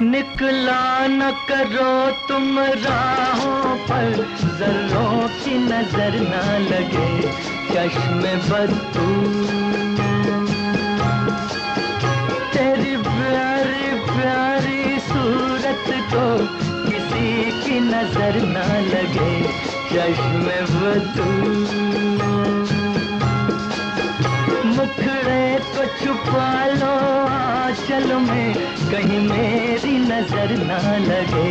निकला न करो तुम राहों पर, जर्रों की नजर ना लगे चश्मे बद्दू। तेरी प्यारी प्यारी सूरत को किसी की नजर ना लगे चश्मे बद्दू। मुखड़े को छुपा लो आंचल में, कहीं मेरी नजर ना लगे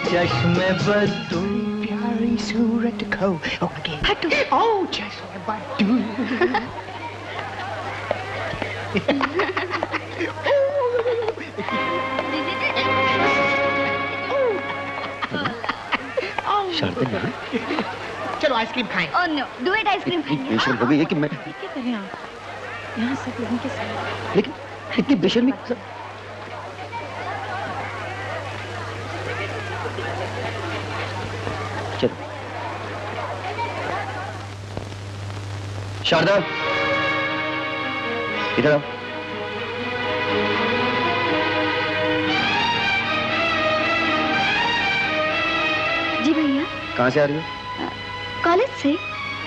चश्मे बद्दू। प्यारी सूरत को हटो, ओ चश्मे बद्दू। शारदा, चलो आइसक्रीम खाएं। Oh no, do it ice cream खाएंगे। बेशर्म हो गई है कि मैं क्या करें आप? यहाँ सब लोगों के साथ। लेकिन इतनी बेशर्मी। चलो। शारदा, इधर आओ। जी भैया। कहाँ से आ रही हो? कॉलेज से।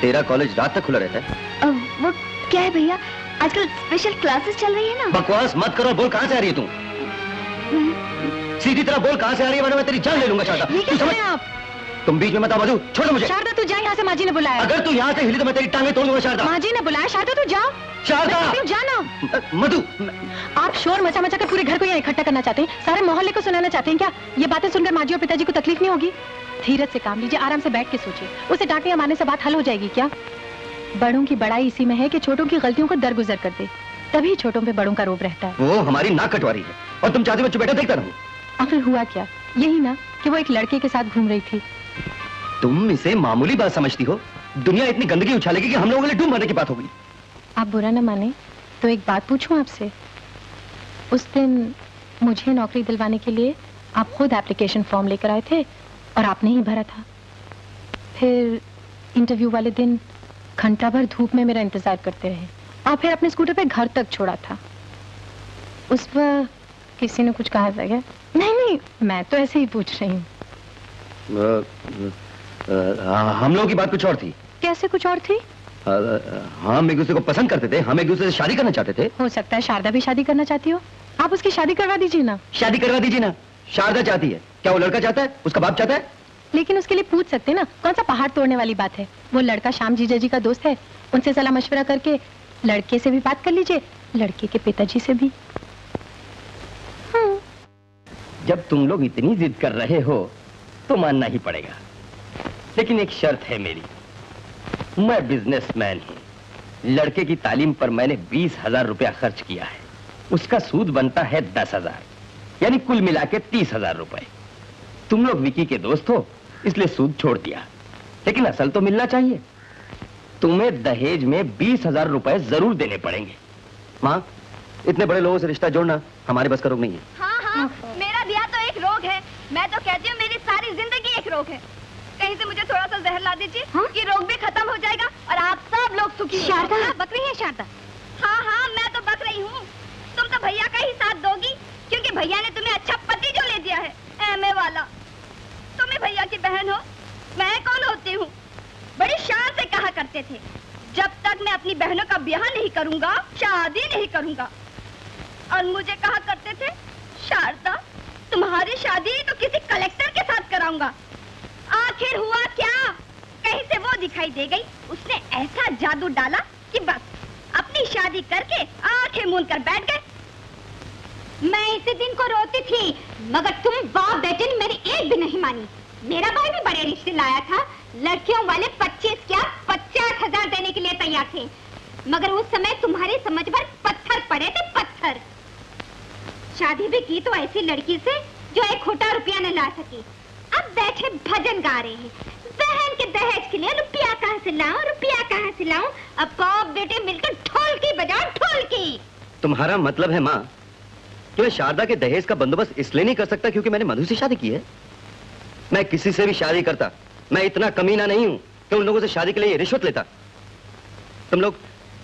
तेरा कॉलेज रात तक खुला रहता है? वो क्या है भैया, आजकल स्पेशल क्लासेस चल रही है ना। बकवास मत करो, बोल कहाँ से आ रही है तू? सीधी तरह बोल कहाँ से आ रही है, वरना मैं तेरी जान ले लूंगा। शारदा, ये क्या कर रहे हैं आप? तुम बीच में मत आओ मधु, छोड़ो मुझे। शारदा तू जा यहाँ से, माँ जी ने बुलाया। अगर तू यहाँ से हिली तो मैं तेरी टांगें तोड़ दूंगा। शारदा, माँ जी ने बुलाया। शारदा तू जा। शारदा जाना। मधु, आप शोर मचा मचा कर पूरे घर को यहाँ इकट्ठा करना चाहते हैं, सारे मोहल्ले को सुनाना चाहते हैं क्या? ये बातें सुनकर माँ जी और पिताजी को तकलीफ नहीं होगी? धीरज से काम लीजिए, आराम से बैठ के सोचिए। उसे डांटने या मारने से बात हल हो जाएगी क्या? बड़ों की बड़ाई इसी में है कि छोटों की गलतियों को दरगुजर कर दे, तभी छोटों पे बड़ों का रोब रहता है। वो हमारी नाक कटवारी है और तुम चाहते बच्चों बैठा देखता रहूं। आखिर हुआ क्या? यही ना कि वो एक लड़के के साथ घूम रही थी। तुम इसे मामूली बात समझती हो? दुनिया इतनी गंदगी उछालेगी कि हम लोगों के लिए डूब मरने की बात होगी। आप बुरा न माने तो एक बात पूछूं आपसे? उस दिन मुझे नौकरी दिलवाने के लिए आप खुद एप्लीकेशन फॉर्म लेकर आए थे और आपने ही भरा था। फिर इंटरव्यू वाले दिन घंटा भर धूप में मेरा इंतजार करते रहे और फिर अपने स्कूटर पे घर तक छोड़ा था। उस वक्त किसी ने कुछ कहा था क्या? नहीं, मैं तो ऐसे ही पूछ रही हूँ। हम लोगों की बात कुछ और थी। कैसे कुछ और थी? हम एक दूसरे को पसंद करते थे, हम एक दूसरे से शादी करना चाहते थे। हो सकता है शारदा भी शादी करना चाहती हो। आप उसकी शादी करवा दीजिए ना। शादी करवा दीजिए ना। शारदा चाहती है, क्या वो लड़का चाहता है? उसका बाप चाहता है? लेकिन उसके लिए पूछ सकते ना, कौन सा पहाड़ तोड़ने वाली बात है? वो लड़का श्याम जीजा जी का दोस्त है, उनसे सलाह मशवरा करके लड़के से भी बात कर लीजिए, लड़के के पिताजी से भी। जब तुम लोग इतनी जिद कर रहे हो तो मानना ही पड़ेगा, लेकिन एक शर्त है मेरी। मैं बिजनेसमैन हूँ, लड़के की तालीम पर मैंने 20,000 रुपया खर्च किया है, उसका सूद बनता है 10,000, यानी कुल मिला के 30,000 रुपए। तुम लोग विकी के दोस्त हो इसलिए सूद छोड़ दिया, लेकिन असल तो मिलना चाहिए। तुम्हें दहेज में 20,000 रुपए जरूर देने पड़ेंगे। माँ, इतने बड़े लोगों से रिश्ता जोड़ना हमारे बस का रोग नहीं है। हाँ, मेरा ब्याह तो एक रोग है। मैं तो कहती हूँ मेरी सारी जिंदगी एक रोग है। कहीं से मुझे थोड़ा सा जहर ला दीजिए, ये रोग भी खत्म हो जाएगा और आप सब लोग सुखी। शारदा बक रही है? शारदा हाँ, मैं तो बक रही हूँ। तुम तो भैया का ही साथ दोगी, क्योंकि भैया ने तुम्हें अच्छा पति जो ले दिया है, एमए वाला। तुम ही भैया की बहन हो, मैं कौन होती हूँ? बड़ी शान से कहा करते थे, जब तक मैं अपनी बहनों का ब्याह नहीं करूंगा, शादी नहीं करूंगा। और मुझे कहा करते थे, शारदा तुम्हारी शादी तो किसी कलेक्टर के साथ कराऊंगा। आखिर हुआ क्या? कहीं से वो दिखाई दे गई, उसने ऐसा जादू डाला कि बस अपनी शादी करके आंखें मूंद कर बैठ गए। मैं इसी दिन को रोती थी, मगर तुम बाप बेटे ने मेरी एक भी नहीं मानी। मेरा भाई भी बड़े रिश्ते लाया था, लड़कियों वाले 25 क्या 50,000 देने के लिए तैयार थे, मगर उस समय तुम्हारी समझ पर पत्थर पड़े थे, पत्थर। शादी भी की तो ऐसी लड़की से जो एक खोटा रुपया न ला सकी। अब बैठे भजन गा रहे हैं, बहन के दहेज के लिए रुपया कहाँ से लाऊं, रुपया कहाँ से लाऊं। अब बाप बेटे मिलकर ढोलकी बजाओ, ढोलकी। तुम्हारा मतलब है माँ कि मैं शारदा के दहेज का बंदोबस्त इसलिए नहीं कर सकता क्योंकि मैंने मधु से शादी की है? मैं किसी से भी शादी करता, मैं इतना कमीना नहीं हूं कि उन लोगों से शादी के लिए रिश्वत लेता। तुम लोग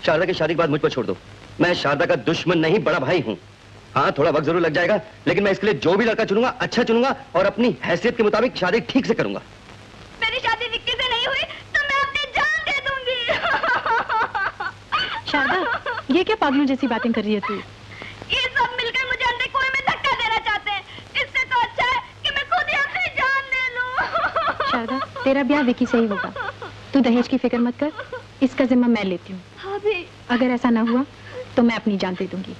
शारदा की शादी के बाद मुझ पर छोड़ दो। मैं शारदा का दुश्मन नहीं, बड़ा भाई हूं। हाँ, थोड़ा वक्त जरूर लग जाएगा, लेकिन मैं इसके लिए जो भी लड़का चुनूंगा अच्छा चुनूंगा और अपनी हैसियत के मुताबिक शादी ठीक से करूंगा। मेरी शादी विक्की से नहीं हुई तो मैं अपनी जान दे दूंगी। शारदा, ये क्या पागलों जैसी बातें कर रही है तू? ये सब मिलकर मुझे अंधे कुएं में धक्का देना चाहते हैं। इससे तो अच्छा है कि मैं खुद ही अपनी जान दे लूं। शारदा, तेरा ब्याह विकी से ही होगा। तू दहेज की फिक्र मत कर, इसका जिम्मा मैं लेती हूँ। हाँ भी। अगर ऐसा ना हुआ तो मैं अपनी जान दे दूंगी।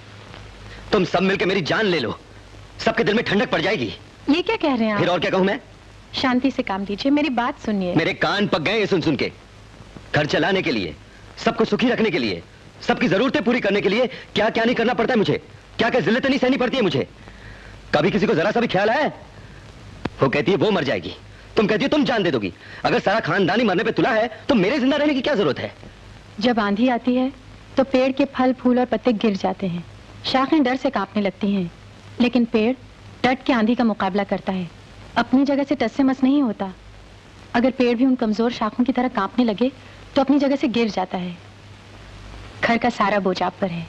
तुम सब मिलकर मेरी जान ले लो, सबके दिल में ठंडक पड़ जाएगी। ये क्या कह रहे हैं आप? फिर और क्या कहूँ मैं? शांति से काम लीजिए, मेरी बात सुनिए। मेरे कान पक गए ये सुन सुन के। घर चलाने के लिए, सबको सुखी रखने के लिए, सबकी जरूरतें पूरी करने के लिए क्या क्या नहीं करना पड़ता है मुझे, क्या क्या जिल्लतें नहीं सहनी पड़ती है मुझे। कभी किसी को जरा सा भी ख्याल आया? वो कहती है वो मर जाएगी, तुम कहती हो तुम जान दे दोगी। अगर सारा खानदानी मरने पे तुला है तो मेरे जिंदा रहने की क्या जरूरत है? जब आंधी आती है तो पेड़ के फल फूल और पत्ते गिर जाते हैं, शाखें डर से कांपने लगती हैं, लेकिन पेड़ डट के आंधी का मुकाबला करता है। अपनी जगह से टस से मस नहीं होता। अगर पेड़ भी उन कमजोर शाखों की तरह कांपने लगे तो अपनी जगह से गिर जाता है। घर का सारा बोझ आप पर है।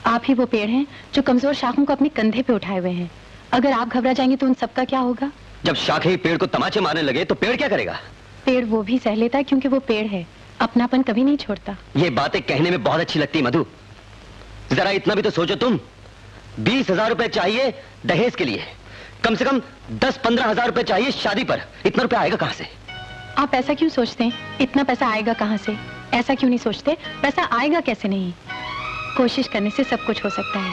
आप ही वो पेड़ हैं जो कमजोर शाखों को अपने कंधे पे उठाए हुए हैं। अगर आप घबरा जाएंगे तो उन सबका क्या होगा? जब शाखें ही पेड़ को तमाचे मारने लगे तो पेड़ क्या करेगा? पेड़ वो भी सह लेता है क्योंकि वो पेड़ है, अपनापन कभी नहीं छोड़ता। ये बातें कहने में बहुत अच्छी लगती मधु, जरा इतना भी तो सोचो तुम। 20,000 रुपए चाहिए दहेज के लिए, कम से कम 10-15 हजार रुपए चाहिए शादी पर। इतना रुपया आएगा कहां से? आप ऐसा क्यों सोचते हैं? इतना पैसा आएगा कहां से? ऐसा क्यों नहीं सोचते पैसा आएगा कैसे नहीं? कोशिश करने से सब कुछ हो सकता है।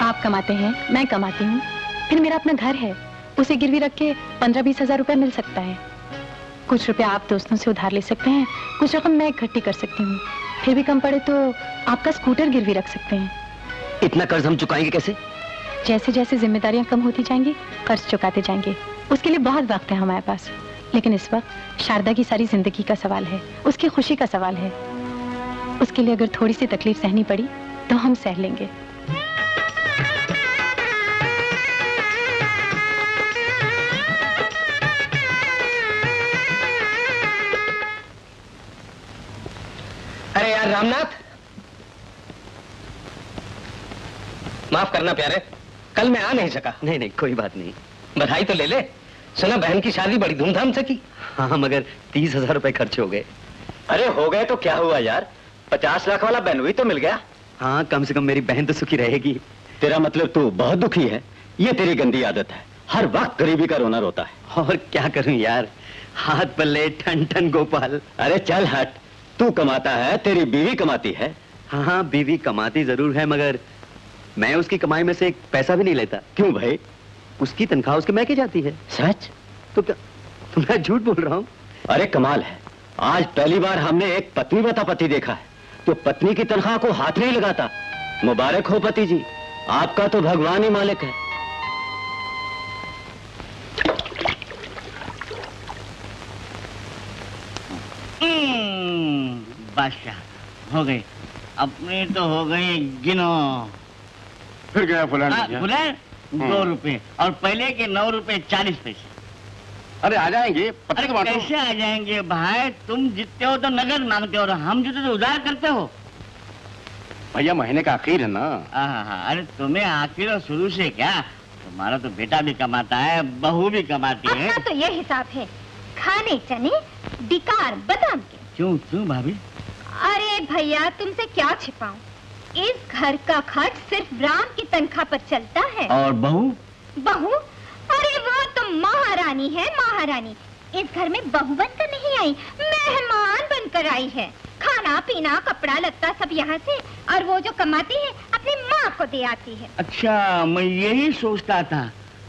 आप कमाते हैं, मैं कमाती हूँ, फिर मेरा अपना घर है, उसे गिरवी रख के 15-20 हजार रुपए मिल सकता है। कुछ रुपया आप दोस्तों से उधार ले सकते हैं, कुछ रकम मैं इकट्ठी कर सकती हूँ, फिर भी कम पड़े तो आपका स्कूटर गिरवी रख सकते हैं। इतना कर्ज हम चुकाएंगे कैसे? जैसे जैसे जिम्मेदारियां कम होती जाएंगी कर्ज चुकाते जाएंगे। उसके लिए बहुत वक्त है हमारे पास, लेकिन इस वक्त शारदा की सारी जिंदगी का सवाल है, उसकी खुशी का सवाल है। उसके लिए अगर थोड़ी सी तकलीफ सहनी पड़ी तो हम सह लेंगे। अरे यार रामनाथ, माफ करना प्यारे, कल मैं आ नहीं सका। नहीं नहीं कोई बात नहीं। बधाई तो ले ले। सुना बहन की शादी बड़ी धूमधाम से की। हाँ मगर 30,000 रुपए खर्च हो गए। अरे हो गए तो क्या हुआ यार, 50 लाख वाला बहनोई तो मिल गया। हाँ कम से कम मेरी बहन तो सुखी रहेगी। तेरा मतलब तू बहुत दुखी है? ये तेरी गंदी आदत है, हर वक्त गरीबी का रोना रोता है। और क्या करूं यार, हाथ पल्ले ठन ठन गोपाल। अरे चल हट, तू कमाता है, तेरी बीवी कमाती है। हाँ हाँ बीवी कमाती जरूर है, मगर मैं उसकी कमाई में से एक पैसा भी नहीं लेता। क्यों भाई? उसकी तनख्वाह उसके मैके जाती है। सच? तो क्या तो मैं झूठ बोल रहा हूँ? अरे कमाल है, आज पहली बार हमने एक पत्नी बता पति देखा है तो पत्नी की तनख्वाह को हाथ नहीं लगाता। मुबारक हो पति जी, आपका तो भगवान ही मालिक है। बादशाह हो गई, अपनी तो हो गई, गिनो। फिर गया फुलान? 2 रुपए और पहले के 9 रुपए 40 पैसे। अरे आ जाएंगे, पत्नी को बांटो। कैसे आ जाएंगे भाई? तुम जीतते हो तो नगद मांगते हो और हम जीते तो उधार करते हो। भैया महीने का आखिर है ना। अरे तुम्हें आखिर और शुरू से क्या? तुम्हारा तो बेटा भी कमाता है, बहू भी कमाती है। तो ये हिसाब है, खाने चने डिकार बादाम के। क्यों भाभी? अरे भैया तुमसे क्या छिपाऊं, इस घर का खर्च सिर्फ राम की तनख्वाह पर चलता है। और बहू? बहू? अरे वो तो महारानी है, महारानी। इस घर में बहू बनकर नहीं आई, मेहमान बनकर आई है। खाना पीना कपड़ा लत्ता सब यहाँ से, और वो जो कमाती है अपनी माँ को दे आती है। अच्छा, मैं यही सोचता था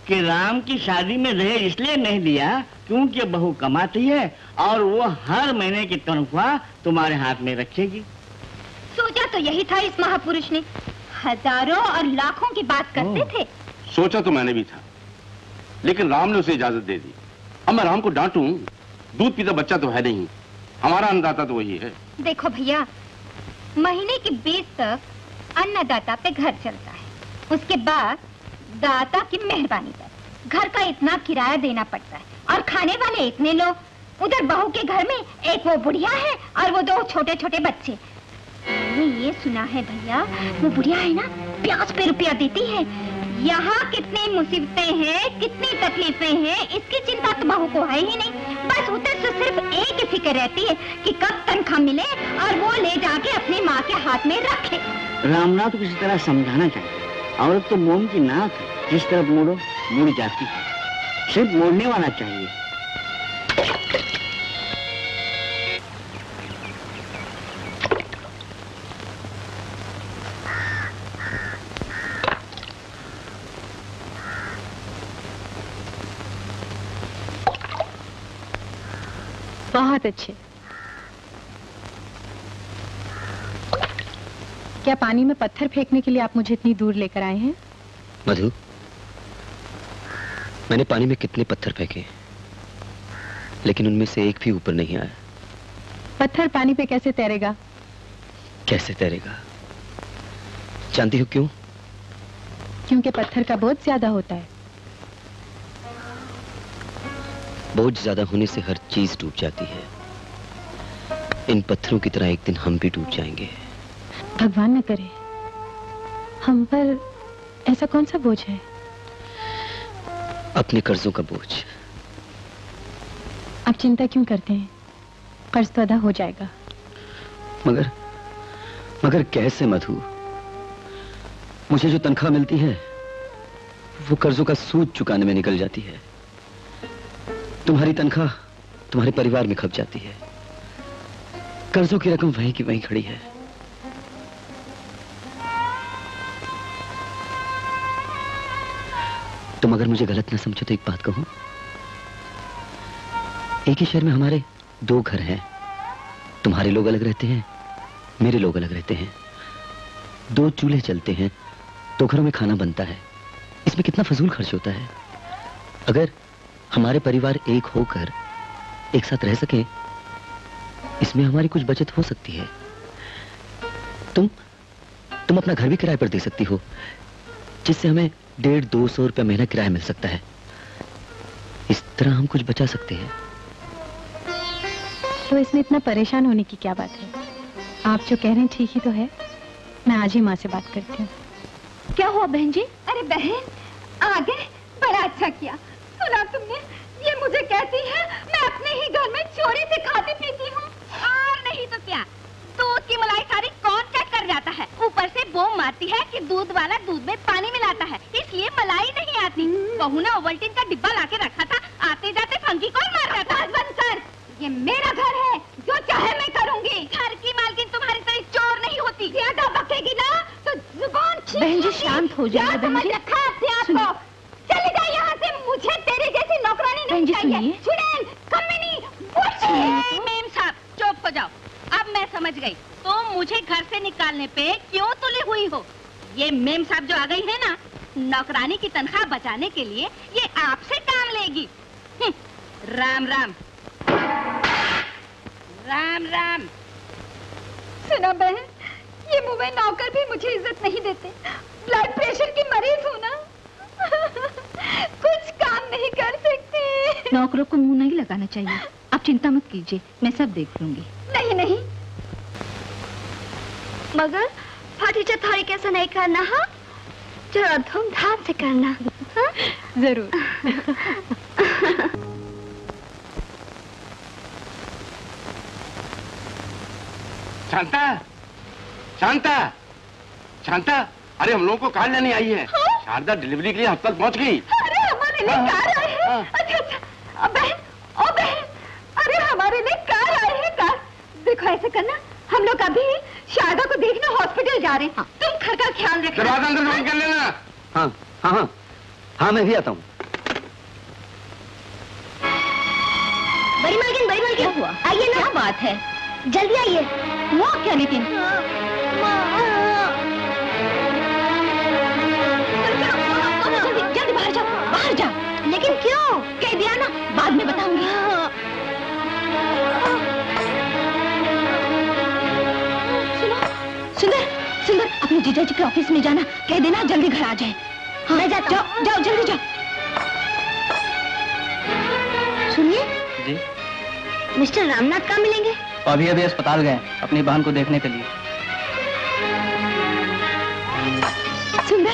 कि राम की शादी में दहेज इसलिए नहीं लिया क्योंकि बहू कमाती है और वो हर महीने की तनख्वाह तुम्हारे हाथ में रखेगी। सोचा तो यही था इस महापुरुष ने, हजारों और लाखों की बात करते थे। सोचा तो मैंने भी था, लेकिन राम ने उसे इजाजत दे दी। अब मैं राम को डांटूं? दूध पीता बच्चा तो है नहीं, हमारा अन्नदाता तो वही है। देखो भैया, महीने की 20 तक अन्नदाता पे घर चलता है, उसके बाद दाता की मेहरबानी पर घर का इतना किराया देना पड़ता है और खाने वाले इतने लोग। उधर बहू के घर में एक वो बुढ़िया है और वो 2 छोटे छोटे बच्चे। मैंने ये सुना है भैया, वो बुढ़िया है ना, प्याज पे रुपया देती है। यहाँ कितनी मुसीबतें हैं, कितनी तकलीफें हैं, इसकी चिंता तो बहू को है ही नहीं। बस उधर से सिर्फ एक ही फिक्र रहती है कि कब तनख्वाह मिले और वो ले जाके अपनी माँ के हाथ में रखे। रामनाथ को किसी तरह समझाना चाहिए। औरत तो मोम की नाक है, जिस तरफ मोड़ो मुड़ जाती है, सिर्फ मोड़ने वाला चाहिए। बहुत अच्छे। क्या पानी में पत्थर फेंकने के लिए आप मुझे इतनी दूर लेकर आए हैं? मधु, मैंने पानी में कितने पत्थर फेंके, लेकिन उनमें से एक भी ऊपर नहीं आया। पत्थर पानी पे कैसे तैरेगा? कैसे तैरेगा? जानती हो क्यों? क्योंकि पत्थर का बोझ ज्यादा होता है। बोझ ज्यादा होने से हर चीज डूब जाती है। इन पत्थरों की तरह एक दिन हम भी डूब जाएंगे। भगवान न करे। हम पर ऐसा कौन सा बोझ है? अपने कर्जों का बोझ। आप चिंता क्यों करते हैं? कर्ज तो अदा हो जाएगा। मगर कैसे मधु? मुझे जो तनख्वाह मिलती है वो कर्जों का सूद चुकाने में निकल जाती है। तुम्हारी तनख्वाह तुम्हारे परिवार में खप जाती है। कर्जों की रकम वहीं की वहीं खड़ी है। तुम अगर मुझे गलत न समझो तो एक बात कहूं। एक ही शहर में हमारे 2 घर हैं। तुम्हारे लोग अलग रहते हैं, मेरे लोग अलग रहते हैं। 2 चूल्हे चलते हैं, 2 घरों में खाना बनता है। इसमें कितना फजूल खर्च होता है। अगर हमारे परिवार एक होकर एक साथ रह सके, इसमें हमारी कुछ बचत हो सकती है। तुम अपना घर भी किराए पर दे सकती हो, जिससे हमें 150-200 रुपया महीना किराया मिल सकता है। इस तरह हम कुछ बचा सकते हैं। तो इसमें इतना परेशान होने की क्या बात है? आप जो कह रहे हैं ठीक ही तो है। मैं आज ही माँ से बात करती हूँ। क्या हुआ बहन जी? अरे बहन आ गए, बड़ा अच्छा किया। सुना तुमने? ये मुझे कहती है मैं अपने ही घर में चोरी से खाती पीती हूँ। और नहीं तो क्या, दूध की मलाई सारी कौन चेक कर जाता है। ऊपर से वो मारती है कि दूध वाला दूध में पानी मिलाता है, इसलिए मलाई नहीं आती। बहू ने ओवल्टीन का डिब्बा लाके रखा था, आते जाते फंकी कौन मार जाता। बंद कर, ये मेरा घर है, जो चाहे मैं करूँगी। घर की मालकिन तुम्हारी तरह चोर नहीं होती। ज्यादा बकेगी ना तो जुबान। बहन जी शांत हो जाइए। बहन जी चले जाए यहाँ से, मुझे तेरे जैसी नौकरानी नहीं चाहिए। चुड़ैल, कमीनी, मेम साहब चुप हो जाओ। अब मैं समझ गई तुम मुझे घर से निकालने पे क्यों तुली हुई हो। ये मेम साहब जो आ गई है ना, नौकरानी की तनख्वाह बचाने के लिए ये आपसे काम लेगी। राम राम राम राम। सुना बहन, ये मुंबई नौकर भी मुझे इज्जत नहीं देते। ब्लड प्रेशर की मरीज हूँ ना, कुछ काम नहीं कर सकती। नौकरों को मुंह नहीं लगाना चाहिए। आप चिंता मत कीजिए, मैं सब देख लूंगी। नहीं नहीं, मगर फाटी चौथारी कैसा नहीं करना। हाँ, जरा धूमधाम से करना। हाँ? जरूर। शांता, शांता, शांता, अरे हम लोगों को कार लेने आई है। हाँ? शारदा डिलीवरी के लिए अस्पताल पहुंच गई। अरे हमारे लिए कार आई है। अच्छा अच्छा बहन, ओ बहन, अरे हमारे लिए कार आई है। कार देखो, ऐसे करना, हम लोग अभी शारदा को देखने हॉस्पिटल जा रहे हैं। तुम घर का ख्याल रखना। दरवाजा अंदर बंद कर लेना। हाँ हाँ हाँ हाँ, मैं भी आता हूँ। बड़ी मालकिन हुआ? आइए ना। क्या बात है, जल्दी आइए। वो क्या? लेकिन जल्दी बाहर जाओ, बाहर जाओ। लेकिन क्यों? कह दिया ना, बाद में बताऊंगी। सुनो, सुंदर, अपने जीजा जी के ऑफिस में जाना, कह देना जल्दी घर आ जाए। हाँ, मैं जाता हूँ। जाओ जल्दी जाओ। सुनिए जी, मिस्टर रामनाथ कहाँ मिलेंगे? अभी अभी अस्पताल गए अपनी बहन को देखने के लिए। सुंदर,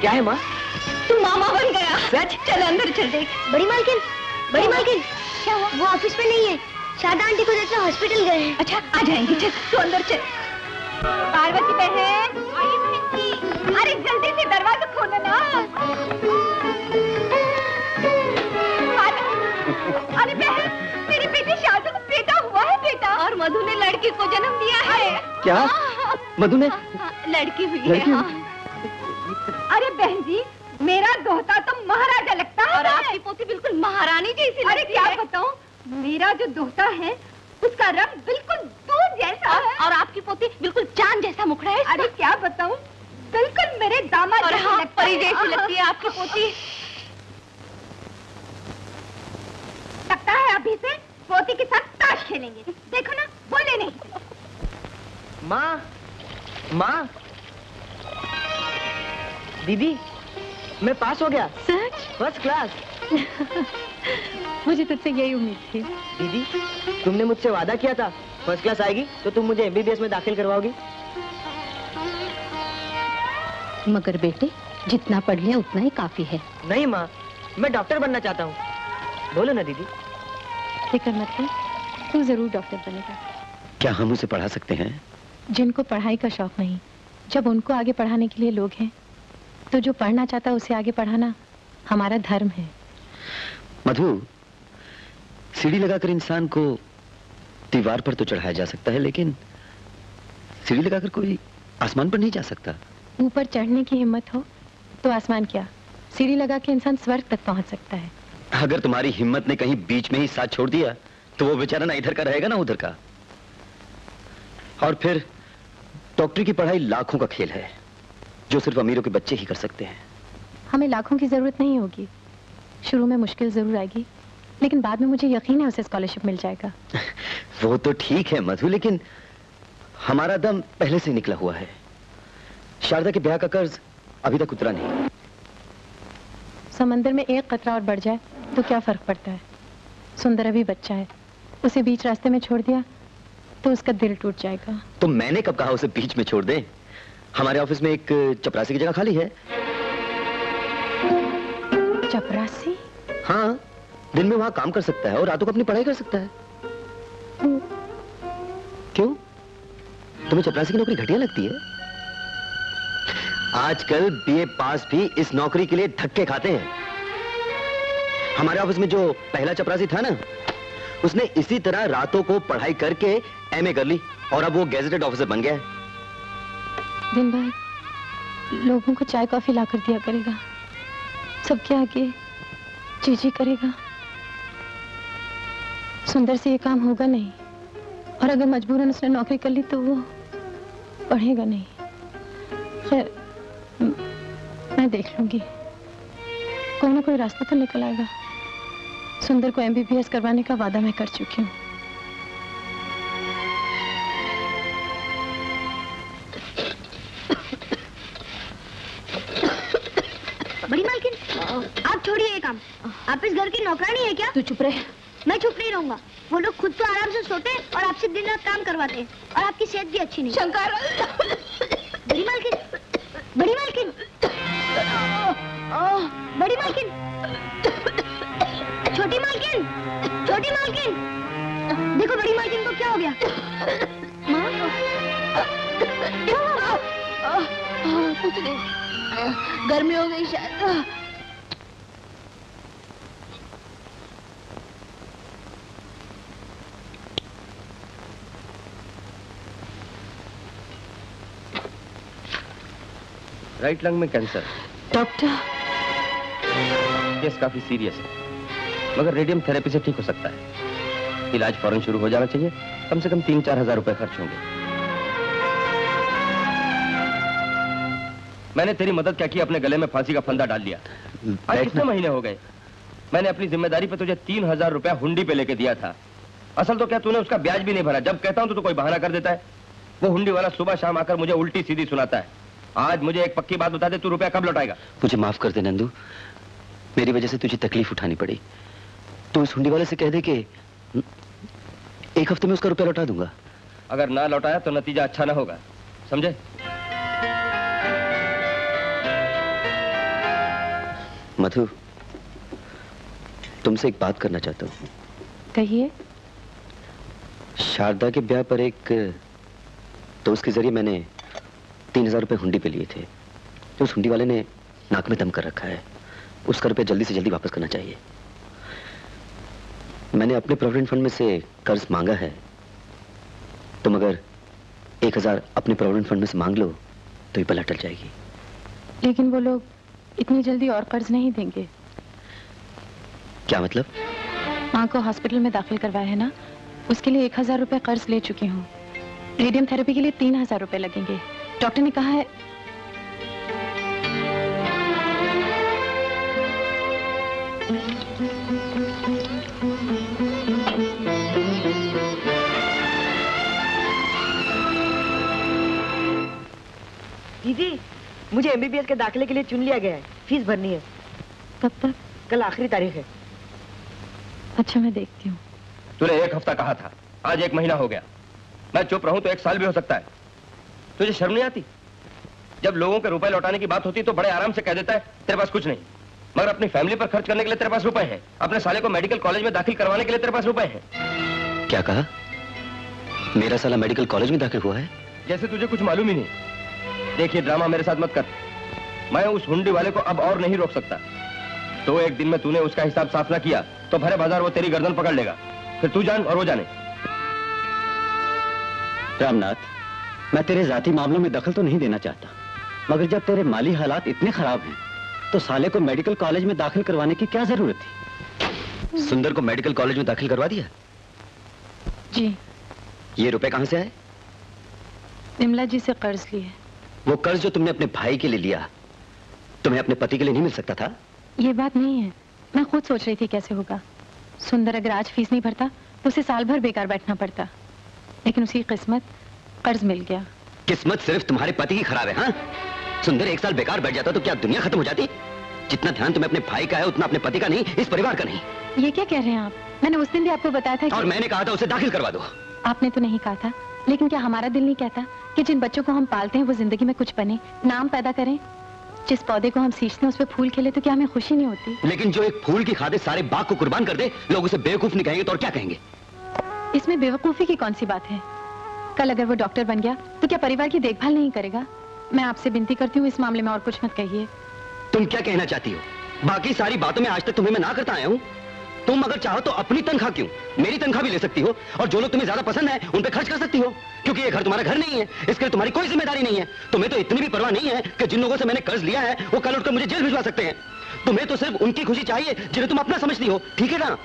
क्या है माँ? तू मामा बन गया। सच? चल अंदर चल देख। बड़ी मालकिन, क्या हुआ? वो ऑफिस में नहीं है, शारदा आंटी को देखने हॉस्पिटल गए हैं। अच्छा, आ जाएंगे। चल तू अंदर चल। पार्वती बहन, अरे जल्दी से दरवाजा खोलो ना। अरे बहन, मेरी बेटी शारदा को बेटा हुआ है। बेटा और मधु ने लड़की को जन्म दिया है। क्या? मधु ने लड़की हुई है। हाँ। अरे बहन जी, मेरा दोहता तो महाराजा लगता है और आपकी पोती बिल्कुल महारानी जैसी। अरे क्या बताऊं, मेरा जो दोहता है उसका रंग बिल्कुल दूध जैसा है और आपकी पोती बिल्कुल चांद जैसा मुखड़ा है। अरे क्या बताऊं, बिल्कुल मेरे दामाद और हाँ, परी जैसी लगती है आपकी पोती। लगता है अभी से पोती के साथ ताश खेलेंगे। देखो ना, बोले नहीं। माँ, माँ, दीदी, मैं पास हो गया। सच? First class. मुझे तुझसे यही उम्मीद थी। दीदी, तुमने मुझसे वादा किया था फर्स्ट क्लास आएगी तो तुम मुझे एमबीबीएस में दाखिल करवाओगी। मगर बेटे, जितना पढ़ लिया उतना ही काफी है। नहीं माँ, मैं डॉक्टर बनना चाहता हूँ। बोलो ना दीदी। फिक्र मत कर, तू जरूर डॉक्टर बनेगा। क्या हम उसे पढ़ा सकते हैं? जिनको पढ़ाई का शौक नहीं, जब उनको आगे पढ़ाने के लिए लोग हैं, तो जो पढ़ना चाहता है उसे आगे पढ़ाना हमारा धर्म है। मधु, सीढ़ी लगाकर इंसान को दीवार पर तो चढ़ाया जा सकता है, लेकिन सीढ़ी लगाकर कोई आसमान पर नहीं जा सकता। ऊपर चढ़ने की हिम्मत हो तो आसमान क्या, सीढ़ी लगा के इंसान स्वर्ग तक पहुंच सकता है। अगर तुम्हारी हिम्मत ने कहीं बीच में ही साथ छोड़ दिया तो वो बेचारा ना इधर का रहेगा ना उधर का। और फिर डॉक्टरी की पढ़ाई लाखों का खेल है जो सिर्फ अमीरों के बच्चे ही कर सकते हैं। हमें लाखों की जरूरत नहीं होगी। शुरू में मुश्किल जरूर आएगी, लेकिन बाद में मुझे यकीन है उसे स्कॉलरशिप मिल जाएगा। वो तो ठीक है मधु, लेकिन हमारा दम पहले से निकला हुआ है। शारदा के ब्याह का कर्ज अभी तक उतरा नहीं। समंदर में एक कतरा और बढ़ जाए तो क्या फर्क पड़ता है। सुंदर अभी बच्चा है, उसे बीच रास्ते में छोड़ दिया तो उसका दिल टूट जाएगा। तो मैंने कब कहा उसे बीच में छोड़ दे? हमारे ऑफिस में एक चपरासी की जगह खाली है। चपरासी? हाँ, दिन में वहां काम कर सकता है और रातों को अपनी पढ़ाई कर सकता है। क्यों, तुम्हें चपरासी की नौकरी घटिया लगती है? आजकल बीए पास भी इस नौकरी के लिए धक्के खाते हैं। हमारे ऑफिस में जो पहला चपरासी था ना, उसने इसी तरह रातों को पढ़ाई करके एमए कर ली और अब वो गैजेटेड ऑफिसर बन गया है। दिन भर लोगों को चाय कॉफी ला कर दिया करेगा, सबके आगे चीची करेगा। सुंदर से ये काम होगा नहीं, और अगर मजबूरन उसने नौकरी कर ली तो वो पढ़ेगा नहीं। खैर, मैं देख लूंगी, कोई ना कोई रास्ता तो निकल आएगा। सुंदर को एमबीबीएस करवाने का वादा मैं कर चुकी हूँ। बड़ी मालकिन, आप छोड़िए ये काम। आप इस घर की नौकरानी है क्या? तू चुप रहे। मैं चुप नहीं रहूंगा। वो लोग खुद तो आराम से सोते हैं और आपसे दिन रात काम करवाते हैं, और आपकी सेहत भी अच्छी नहीं। शंकर! बड़ी मालकिन, बड़ी मालकिन, बड़ी मालकिन, छोटी मालकिन, छोटी मालकिन, देखो बड़ी मालकिन को क्या हो गया? माँ, क्या हुआ? कुछ नहीं, गर्मी हो गई शायद। राइट लंग में कैंसर। डॉक्टर, केस काफी सीरियस है, मगर रेडियम थेरेपी से ठीक हो सकता है। इलाज फौरन शुरू हो जाना चाहिए। कम से कम 3-4 हजार रुपए खर्च होंगे। मैंने तेरी मदद क्या की, अपने गले में फांसी का फंदा डाल लिया। आज कितने महीने हो गए? मैंने अपनी जिम्मेदारी पे तुझे 3000 रुपया हुंडी पे लेके दिया था। असल तो क्या तूने उसका ब्याज भी नहीं भरा। जब कहता हूं तो कोई बहाना कर देता है। वो हुंडी वाला सुबह शाम आकर मुझे उल्टी सीधी सुनाता है। आज मुझे एक पक्की बात बता दे, तू रुपया कब लौटाएगा? मुझे माफ कर दे नंदू, मेरी वजह से तुझे तकलीफ उठानी पड़ी। तो इस हुंडी वाले से कह दे कि 1 हफ्ते में उसका रुपया लौटा दूंगा। अगर ना लौटाया तो नतीजा अच्छा ना होगा, समझे? मधु, तुमसे एक बात करना चाहता हूँ। कहिए। शारदा के ब्याह पर एक दोस्त के जरिए मैंने 3000 रुपए हुंडी पे लिए थे। तो उस हुंडी वाले ने नाक में दम कर रखा है। उसका रुपया जल्दी से जल्दी वापस करना चाहिए। मैंने अपने प्रोविडेंट फंड में से कर्ज मांगा है। तुम अगर 1000 अपने प्रोविडेंट फंड में से मांग लो तो ये बला टल जाएगी। लेकिन वो लोग इतनी जल्दी और कर्ज नहीं देंगे। क्या मतलब? माँ को हॉस्पिटल में दाखिल करवाया है ना, उसके लिए 1000 रुपए कर्ज ले चुकी हूँ। रेडियम थेरेपी के लिए 3000 रुपए लगेंगे। डॉक्टर ने कहा है। दीदी, मुझे एमबीबीएस के दाखिले के लिए चुन लिया गया है। फीस भरनी है। कब तक? कल आखिरी तारीख है। अच्छा मैं देखती हूँ। तूने 1 हफ्ता कहा था, आज 1 महीना हो गया। मैं चुप रहूं तो 1 साल भी हो सकता है। तुझे शर्म नहीं आती? जब लोगों के रुपए लौटाने की बात होती तो बड़े आराम से कह देता है तेरे पास कुछ नहीं, मगर अपनी फैमिली पर खर्च करने के लिए तेरे पास रुपए हैं, अपने साले को मेडिकल कॉलेज में दाखिल करवाने के लिए तेरे पास रुपए हैं। क्या कहा? मेरा साला मेडिकल कॉलेज में दाखिल हुआ है? जैसे तुझे कुछ मालूम ही नहीं। देखिए ड्रामा मेरे साथ मत कर, मैं उस हुंडी वाले को अब और नहीं रोक सकता। तो एक दिन में तूने उसका हिसाब साफ ना किया तो भरे बाजार वो तेरी गर्दन पकड़ लेगा, फिर तू जान और वो जाने। रामनाथ, मैं तेरे जाती मामलों में दखल तो नहीं देना चाहता, मगर जब तेरे माली हालात इतने खराब हैं तो साले को मेडिकल कॉलेज में दाखिल करवाने की क्या जरूरत थी? सुंदर को मेडिकल कॉलेज में दाखिल करवा दिया? जी। ये रुपए कहां से आए? विमला जी से कर्ज लिए। वो कर्ज जो तुमने अपने भाई के लिए लिया, तुम्हें अपने पति के लिए नहीं मिल सकता था? ये बात नहीं है, मैं खुद सोच रही थी कैसे होगा। सुंदर अगर आज फीस नहीं भरता तो उसे साल भर बेकार बैठना पड़ता, लेकिन उसकी किस्मत कर्ज मिल गया। किस्मत सिर्फ तुम्हारे पति की खराब है? हाँ, सुंदर 1 साल बेकार बैठ जाता तो क्या दुनिया खत्म हो जाती? जितना ध्यान तुम्हें अपने भाई का है उतना अपने पति का नहीं, इस परिवार का नहीं। ये क्या कह रहे हैं आप? मैंने उस दिन भी आपको बताया था कि... और मैंने कहा था उसे दाखिल करवा दो। आपने तो नहीं कहा था, लेकिन क्या हमारा दिल नहीं कहता कि जिन बच्चों को हम पालते हैं वो जिंदगी में कुछ बने, नाम पैदा करें? जिस पौधे को हम सींचते हैं उस पे फूल खिले तो क्या हमें खुशी नहीं होती? लेकिन जो एक फूल की खातिर सारे बाग को कुर्बान कर दे, लोग उसे बेवकूफ नहीं कहेंगे तो और क्या कहेंगे? इसमें बेवकूफी की कौन सी बात है? कल अगर वो डॉक्टर बन गया तो क्या परिवार की देखभाल नहीं करेगा? मैं आपसे विनती करती हूँ इस मामले में और कुछ मत कहिए। तुम क्या कहना चाहती हो? बाकी सारी बातों में आज तक तुम्हें मैं ना करता आया हूँ। तुम अगर चाहो तो अपनी तनख्वाह क्यों, मेरी तनख्वाह भी ले सकती हो, और जो लोग तुम्हें ज्यादा पसंद है उन पे खर्च कर सकती हो, क्योंकि ये घर तुम्हारा घर नहीं है, इसके लिए तुम्हारी कोई जिम्मेदारी नहीं है। तुम्हें तो इतनी भी परवाह नहीं है कि जिन लोगों से मैंने कर्ज लिया है वो कल उठकर मुझे जेल भिजवा सकते हैं। तुम्हें तो सिर्फ उनकी खुशी चाहिए जिन्हें तुम अपना समझती हो, ठीक है ना?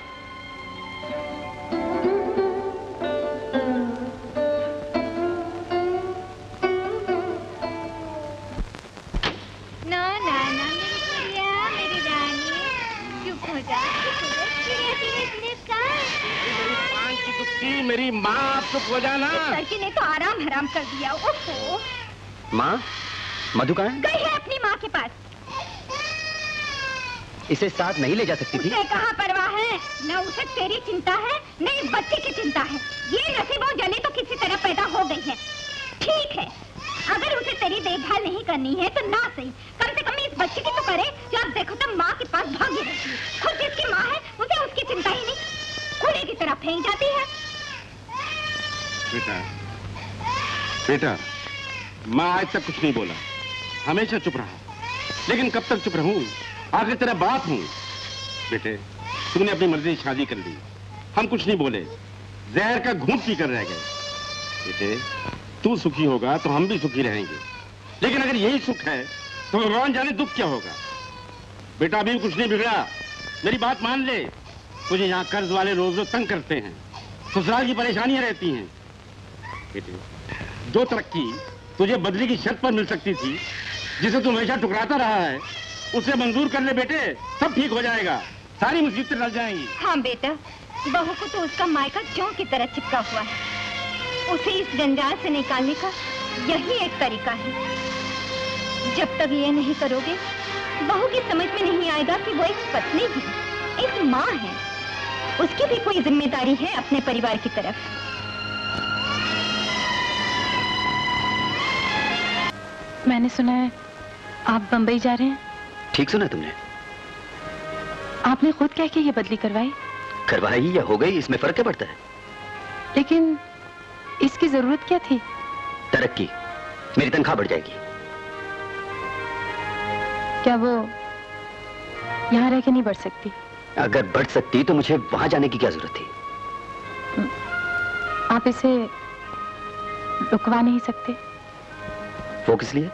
मेरी माँ, आप चुप हो जाना। लड़की ने तो आराम हराम कर दिया। ओहो। माँ, मधु कहाँ है? गई है अपनी माँ के पास। इसे साथ नहीं ले जा सकती थी? उसे कहाँ परवाह है? न उसे तेरी चिंता है न इस बच्चे की चिंता है। ये नसीबों जले तो किसी तरह पैदा हो गई है। ठीक है, अगर उसे तेरी देखभाल नहीं करनी है तो ना सही, कम से कम इस बच्चे की तो करे। जब देखो तो माँ के पास भागी रहती है। खुद जिसकी माँ है उसे उसकी चिंता ही नहीं, कूड़े की तरह फेंक जाती है। बेटा, बेटा, मैं आज तक कुछ नहीं बोला, हमेशा चुप रहा, लेकिन कब तक चुप रहूं? आखिर तेरा बाप हूं। बेटे, तुमने अपनी मर्जी से शादी कर ली, हम कुछ नहीं बोले, जहर का घूंट पी कर रह गए। बेटे, तू सुखी होगा तो हम भी सुखी रहेंगे, लेकिन अगर यही सुख है तो भगवान जाने दुख क्या होगा। बेटा, अभी भी कुछ नहीं बिगड़ा, मेरी बात मान ले। तुझे यहाँ कर्ज वाले रोज रोज तंग करते हैं, ससुराल की परेशानियां रहती हैं। बेटे, जो तरक्की तुझे बदली की शर्त पर मिल सकती थी, जिसे तू हमेशा टुकराता रहा है, उसे मंजूर कर ले बेटे, सब ठीक हो जाएगा, सारी मुसीबतें टल जाएंगी। हाँ बेटा, बहू को तो उसका मायका जौ की तरह चिपका हुआ है। उसे इस जंजाल से निकालने का यही एक तरीका है। जब तक ये नहीं करोगे, बहू की समझ में नहीं आएगा कि वो एक पत्नी है, एक माँ है, उसकी भी कोई जिम्मेदारी है अपने परिवार की तरफ। मैंने सुना है आप बंबई जा रहे हैं। ठीक सुना तुमने। आपने खुद कह के ये बदली करवाई? करवाई या हो गई, इसमें फर्क क्या पड़ता है? लेकिन इसकी जरूरत क्या थी? तरक्की, मेरी तनख्वाह बढ़ जाएगी। क्या वो यहाँ रह के नहीं बढ़ सकती? अगर बढ़ सकती तो मुझे वहां जाने की क्या जरूरत थी? आप इसे रुकवा नहीं सकते? वो किस लिए?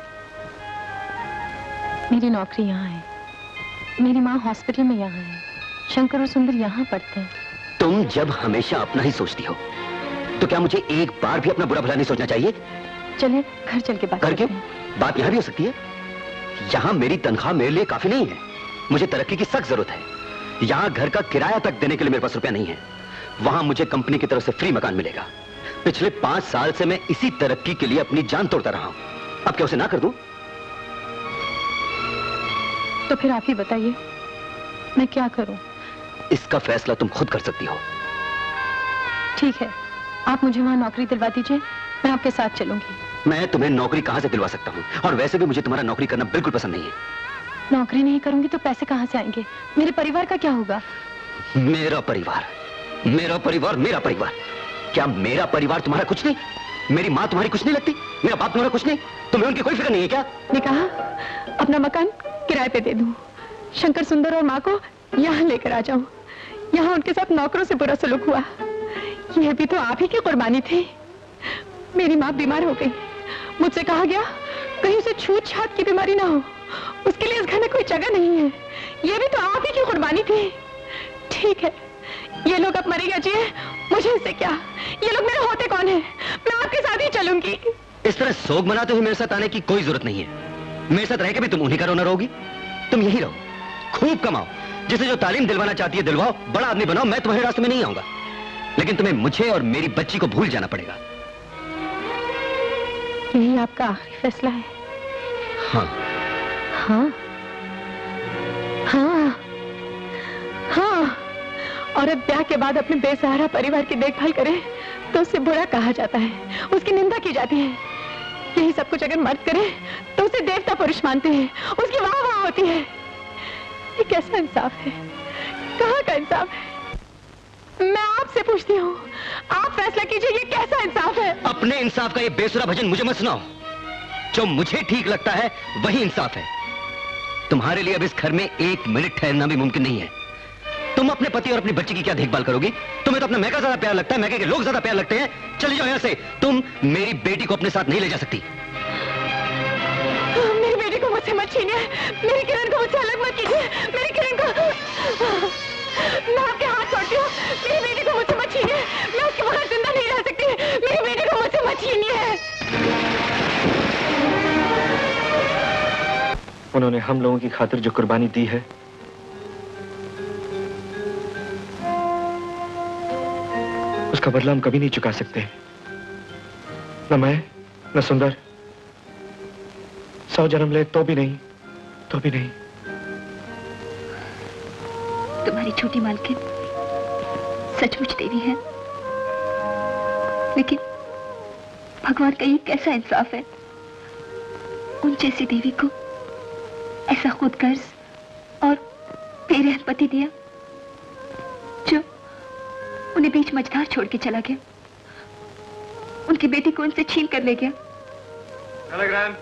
मेरी नौकरी यहाँ है, मेरी माँ हॉस्पिटल में यहाँ है, शंकर और सुंदर यहाँ पढ़ते हैं। तुम जब हमेशा अपना ही सोचती हो तो क्या मुझे एक बार भी अपना बुरा भला नहीं सोचना चाहिए? चलिए घर चल के बात करते हैं। बात यहाँ भी हो सकती है। यहाँ मेरी तनख्वाह मेरे लिए काफी नहीं है, मुझे तरक्की की सख्त जरूरत है। यहाँ घर का किराया तक देने के लिए मेरे पास रुपया नहीं है। वहां मुझे कंपनी की तरफ से फ्री मकान मिलेगा। पिछले 5 साल से मैं इसी तरक्की के लिए अपनी जान तोड़ता रहा हूं, अब क्या उसे ना कर दूं? तो फिर आप ही बताइए, मैं क्या करूं? इसका फैसला तुम खुद कर सकती हो। ठीक है, आप मुझे वहाँ नौकरी दिलवा दीजिए, मैं आपके साथ चलूंगी। मैं तुम्हें नौकरी कहाँ से दिलवा सकता हूँ? और वैसे भी मुझे तुम्हारा नौकरी करना बिल्कुल पसंद नहीं है। नौकरी नहीं करूंगी तो पैसे कहाँ से आएंगे? मेरे परिवार का क्या होगा? मेरा परिवार, मेरा परिवार, मेरा परिवार। क्या मेरा परिवार तुम्हारा कुछ नहीं? मेरी माँ तुम्हारी कुछ नहीं लगती? मेरा बाप तुम्हारा कुछ नहीं? तुम्हें उनकी कोई फिक्र नहीं है क्या? ने कहा अपना मकान किराए पे दे दूं, शंकर सुंदर और माँ को यहाँ लेकर आ जाऊं। यहाँ उनके साथ नौकरों से बुरा सलूक हुआ। यह भी तो आप ही की कुर्बानी थी। मेरी माँ बीमार हो गई, मुझसे कहा गया कहीं उसे छूत छात की बीमारी ना हो, उसके लिए इस घर में कोई जगह नहीं है। यह भी तो आप ही की कुर्बानी थी। ठीक है, ये लोग अब मरे या जिए, मुझे इससे क्या? ये लोग मेरे होते कौन है? मैं आपके साथ ही चलूंगी। इस तरह सोग मनाते हुए मेरे साथ आने की कोई जरूरत नहीं है। मेरे साथ रह के भी तुम उन्हीं का रोना रहोगी। तुम यही रहो, खूब कमाओ, जिसे जो तालीम दिलवाना चाहती है दिलवाओ, बड़ा आदमी बनाओ। मैं तुम्हारे रास्ते में नहीं आऊंगा, लेकिन तुम्हें मुझे और मेरी बच्ची को भूल जाना पड़ेगा। यही आपका आखिरी फैसला है? हाँ हाँ हाँ हाँ। औरत ब्याह के बाद अपने बेसहारा परिवार की देखभाल करे तो उसे बुरा कहा जाता है, उसकी निंदा की जाती है। यही सब कुछ अगर मर्द करे तो उसे देवता पुरुष मानते हैं, उसकी वाह वाह होती है। ये कैसा इंसाफ है? कहाँ का इंसाफ है? मैं आपसे पूछती हूँ, आप फैसला कीजिए, ये कैसा इंसाफ है? अपने इंसाफ का ये बेसुरा भजन मुझे मत सुनाओ। जो मुझे ठीक लगता है वही इंसाफ है। तुम्हारे लिए अब इस घर में एक मिनट ठहरना भी मुमकिन नहीं है। तुम अपने पति और अपनी बच्ची की क्या देखभाल करोगी? तुम्हें तो अपना मैका ज्यादा प्यार लगता है, मैके के लोग ज्यादा प्यार लगते हैं। चले जाओ यहाँ से। तुम मेरी बेटी को अपने साथ नहीं ले जा सकती। मेरी बेटी को मुझसे मत छीनिए, मेरी किरण को मुझसे अलग मत कीजिए। मेरी किरण को, मैं आपके हाथ छोड़ती हूँ। मेरी बेटी को मुझसे मत छीनिए, मैं उसके बगैर जिंदा नहीं रह सकती। मेरी बेटी को मुझसे मत छीनिए। उन्होंने हम लोगों की खातिर जो कुर्बानी दी है, उसका बदला हम कभी नहीं चुका सकते। न मैं, न सुंदर। 100 जन्म ले तो भी नहीं, तो भी नहीं। तुम्हारी छोटी मालकिन सचमुच देवी है, लेकिन भगवान का ये कैसा इंसाफ है? उन जैसी देवी को ऐसा खुदगर्ज और बेरहम पति दिया जो उन्हें बीच मझधार छोड़ के चला गया, उनकी बेटी को उनसे छीन कर ले गया। Telegram.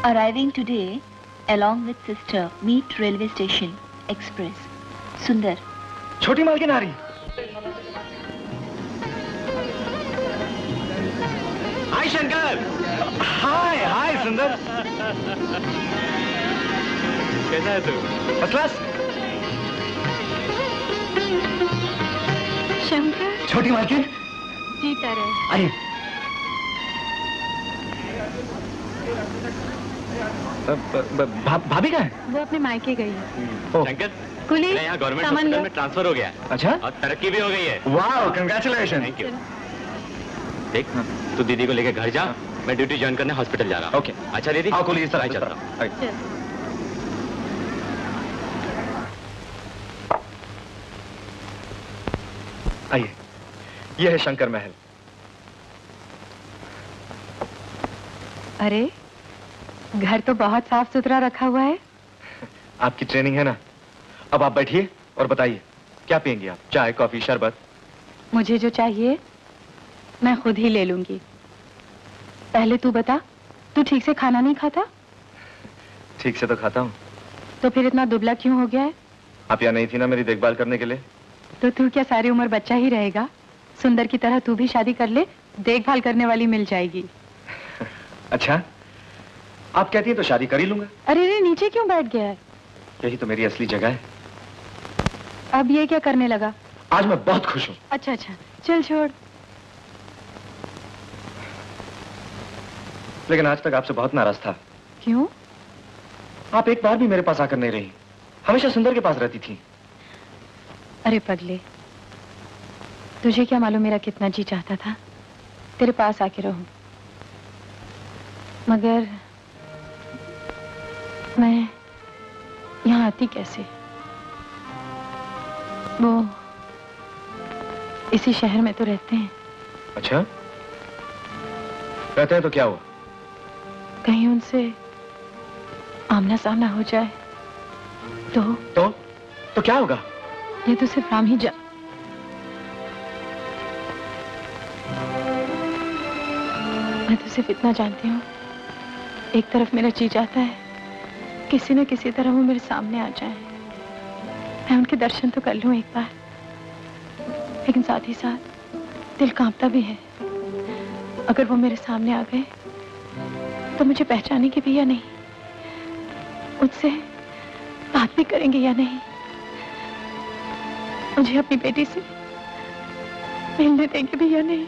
Arriving today along with sister, meet railway station express. Sundar. छोटी मालकिन आ रही। हाय शंकर। हाय हाय सुंदर। कैसा है तू? First class. शंकर। छोटी मालकिन। जीता रहे। आइए। भाभी कहाँ है? वो अपने मायके गई है। शंकर, कुली, मेरा यहाँ गवर्नमेंट सामान हॉस्पिटल लो। में ट्रांसफर हो गया। अच्छा? और तरक्की भी हो गई है। वाह, कांग्रेचुलेशन। Thank you. देख, तू दीदी को लेकर घर जा, मैं ड्यूटी ज्वाइन करने हॉस्पिटल जा रहा हूँ। ओके। अच्छा दीदी? आओ कुली, इस तरह चलता हूँ। आइए, यह है शंकर महल। अरे, घर तो बहुत साफ सुथरा रखा हुआ है। आपकी ट्रेनिंग है ना। अब आप बैठिए और बताइए क्या पियेंगी आप? चाय, कॉफी, शरबत? मुझे जो चाहिए मैं खुद ही ले लूंगी। पहले तू बता, तू ठीक से खाना नहीं खाता? ठीक से तो खाता हूँ। तो फिर इतना दुबला क्यों हो गया है? आप यहाँ नहीं थी ना मेरी देखभाल करने के लिए? तो तू क्या सारी उम्र बच्चा ही रहेगा? सुंदर की तरह तू भी शादी कर ले, देखभाल करने वाली मिल जाएगी। अच्छा, आप कहती है तो शादी कर ही लूंगा। अरे रे, नीचे क्यों बैठ गया है? यही तो मेरी असली जगह है। अब ये क्या करने लगा? आज मैं बहुत खुश हूँ। अच्छा अच्छा, चल छोड़। लेकिन आज तक आपसे बहुत नाराज था। क्यों? आप एक बार भी मेरे पास आकर नहीं रही, हमेशा सुंदर के पास रहती थी। अरे पगले, तुझे क्या मालूम मेरा कितना जी चाहता था तेरे पास आके रहूं, मगर मैं यहाँ आती कैसे? वो इसी शहर में तो रहते हैं। अच्छा, रहते हैं तो क्या हुआ? कहीं उनसे आमना सामना हो जाए तो क्या होगा? ये तो सिर्फ राम ही मैं तो सिर्फ इतना जानती हूँ, एक तरफ मेरा जी चाहता है किसी न किसी तरह वो मेरे सामने आ जाए, मैं उनके दर्शन तो कर लूं एक बार, लेकिन साथ ही साथ दिल कांपता भी है। अगर वो मेरे सामने आ गए तो मुझे पहचानेंगे भी या नहीं, मुझसे बात भी करेंगे या नहीं, मुझे अपनी बेटी से मिलने देंगे भी या नहीं।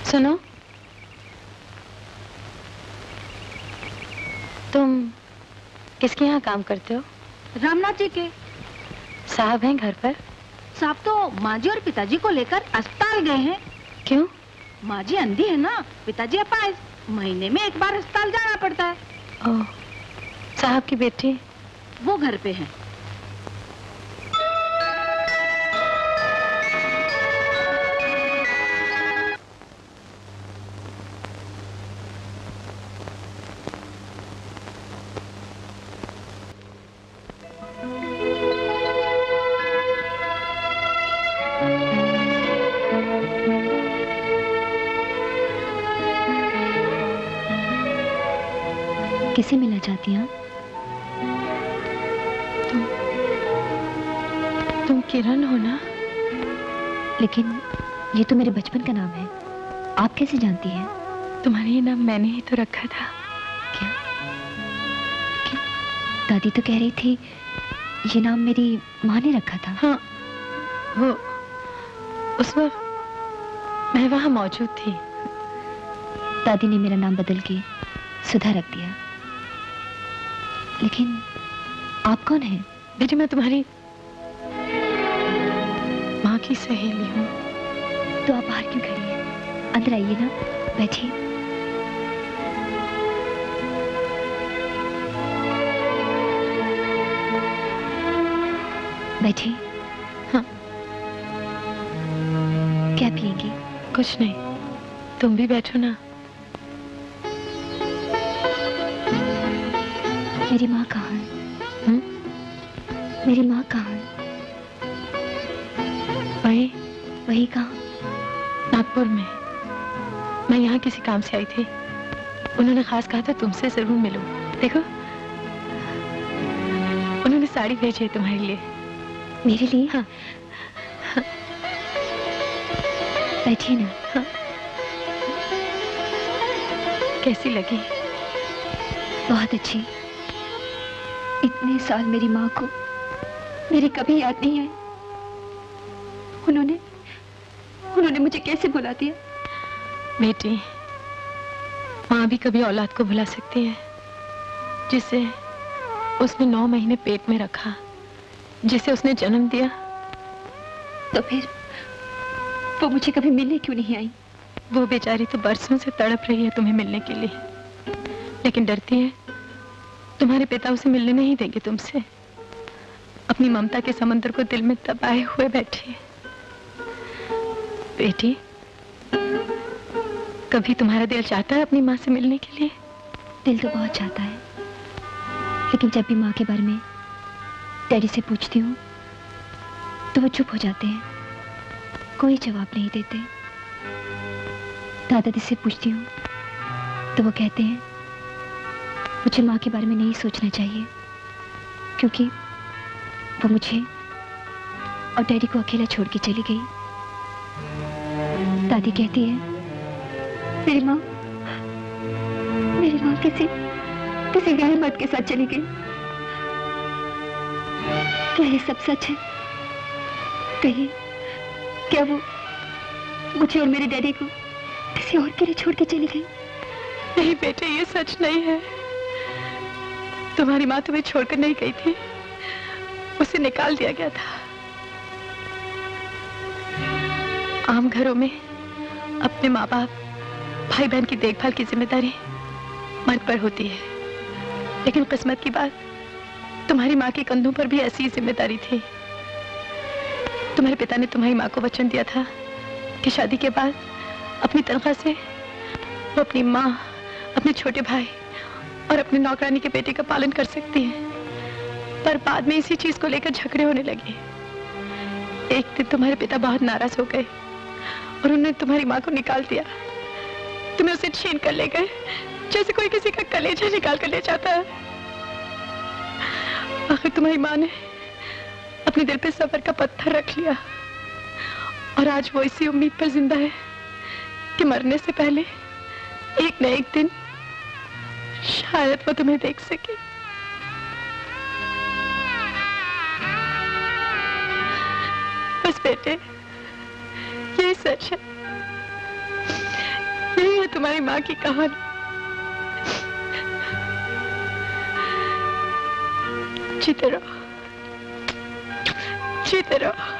सुनो, तुम किसके यहाँ काम करते हो? रामनाथ जी के। साहब हैं घर पर? साहब तो माँ जी और पिताजी को लेकर अस्पताल गए हैं। क्यों? माँ जी अंधी है ना, पिताजी अपाहिज, महीने में एक बार अस्पताल जाना पड़ता है। ओह, साहब की बेटी? वो घर पे है। किसे मिलना चाहती हैं? तुम किरण हो ना? लेकिन ये तो मेरे बचपन का नाम है, आप कैसे जानती हैं? तुम्हारा ये नाम मैंने ही तो रखा था। क्या? दादी तो कह रही थी ये नाम मेरी माँ ने रखा था। हाँ, वो उस वक्त मैं वहाँ मौजूद थी। दादी ने मेरा नाम बदल के सुधा रख दिया। लेकिन आप कौन हैं? बेटी, मैं तुम्हारी माँ की सहेली हूँ। तो आप बाहर क्यों खड़ी हैं? अंदर आइए ना, बैठिए। बैठिए। हाँ। क्या पिएंगी? कुछ नहीं, तुम भी बैठो ना। मेरी माँ कहाँ है? मेरी माँ कहाँ है? वही कहाँ? नागपुर में। मैं यहाँ किसी काम से आई थी, उन्होंने खास कहा था तुमसे जरूर मिलूं। देखो, उन्होंने साड़ी भेजी है तुम्हारे लिए। मेरे लिए? हाँ। बैठिए ना। हाँ। कैसी लगी? बहुत अच्छी। इतने साल मेरी माँ को मेरी कभी याद नहीं आई। उन्होंने मुझे कैसे भुला दिया? बेटी, माँ भी कभी औलाद को भुला सकती है जिसे उसने 9 महीने पेट में रखा, जिसे उसने जन्म दिया। तो फिर वो मुझे कभी मिलने क्यों नहीं आई? वो बेचारी तो बरसों से तड़प रही है तुम्हें मिलने के लिए, लेकिन डरती है तुम्हारे पिता उसे मिलने नहीं देंगे तुमसे। अपनी ममता के समंदर को दिल में दबाए हुए बैठी है। बेटी, कभी तुम्हारा दिल चाहता है अपनी माँ से मिलने के लिए? दिल तो बहुत चाहता है, लेकिन जब भी माँ के बारे में डैडी से पूछती हूँ तो वो चुप हो जाते हैं, कोई जवाब नहीं देते। दादाजी से पूछती हूँ तो वो कहते हैं मुझे माँ के बारे में नहीं सोचना चाहिए, क्योंकि वो मुझे और डैडी को अकेला छोड़ के चली गई। दादी कहती है मेरी माँ किसी गैर मर्द के साथ चली गई। क्या ये सब सच है? कहिए, क्या वो मुझे और मेरे डैडी को किसी और के लिए छोड़ के चली गई? नहीं बेटे, ये सच नहीं है। तुम्हारी माँ तुम्हें छोड़कर नहीं गई थी, उसे निकाल दिया गया था। आम घरों में अपने माँ बाप, भाई बहन की देखभाल की जिम्मेदारी मर्द पर होती है, लेकिन किस्मत की बात, तुम्हारी माँ के कंधों पर भी ऐसी जिम्मेदारी थी। तुम्हारे पिता ने तुम्हारी माँ को वचन दिया था कि शादी के बाद अपनी तनख्वाह से वो अपनी माँ, अपने छोटे भाई और अपने नौकरानी के बेटे का पालन कर सकती है। पर बाद में इसी चीज को लेकर झगड़े होने लगे। एक दिन तुम्हारे पिता बहुत नाराज हो गए और उन्होंने तुम्हारी माँ को निकाल दिया। तुम्हें उसे छीन कर ले गए, जैसे कोई किसी का कलेजा निकाल कर ले जाता है। आखिर तुम्हारी माँ ने अपने दिल पे सब्र का पत्थर रख लिया और आज वो इसी उम्मीद पर जिंदा है कि मरने से पहले एक न एक दिन शायद वो तुम्हें देख सके। बस बेटे, यही सच है, यही है तुम्हारी माँ की कहानी। जीते रहो, जीते रहो।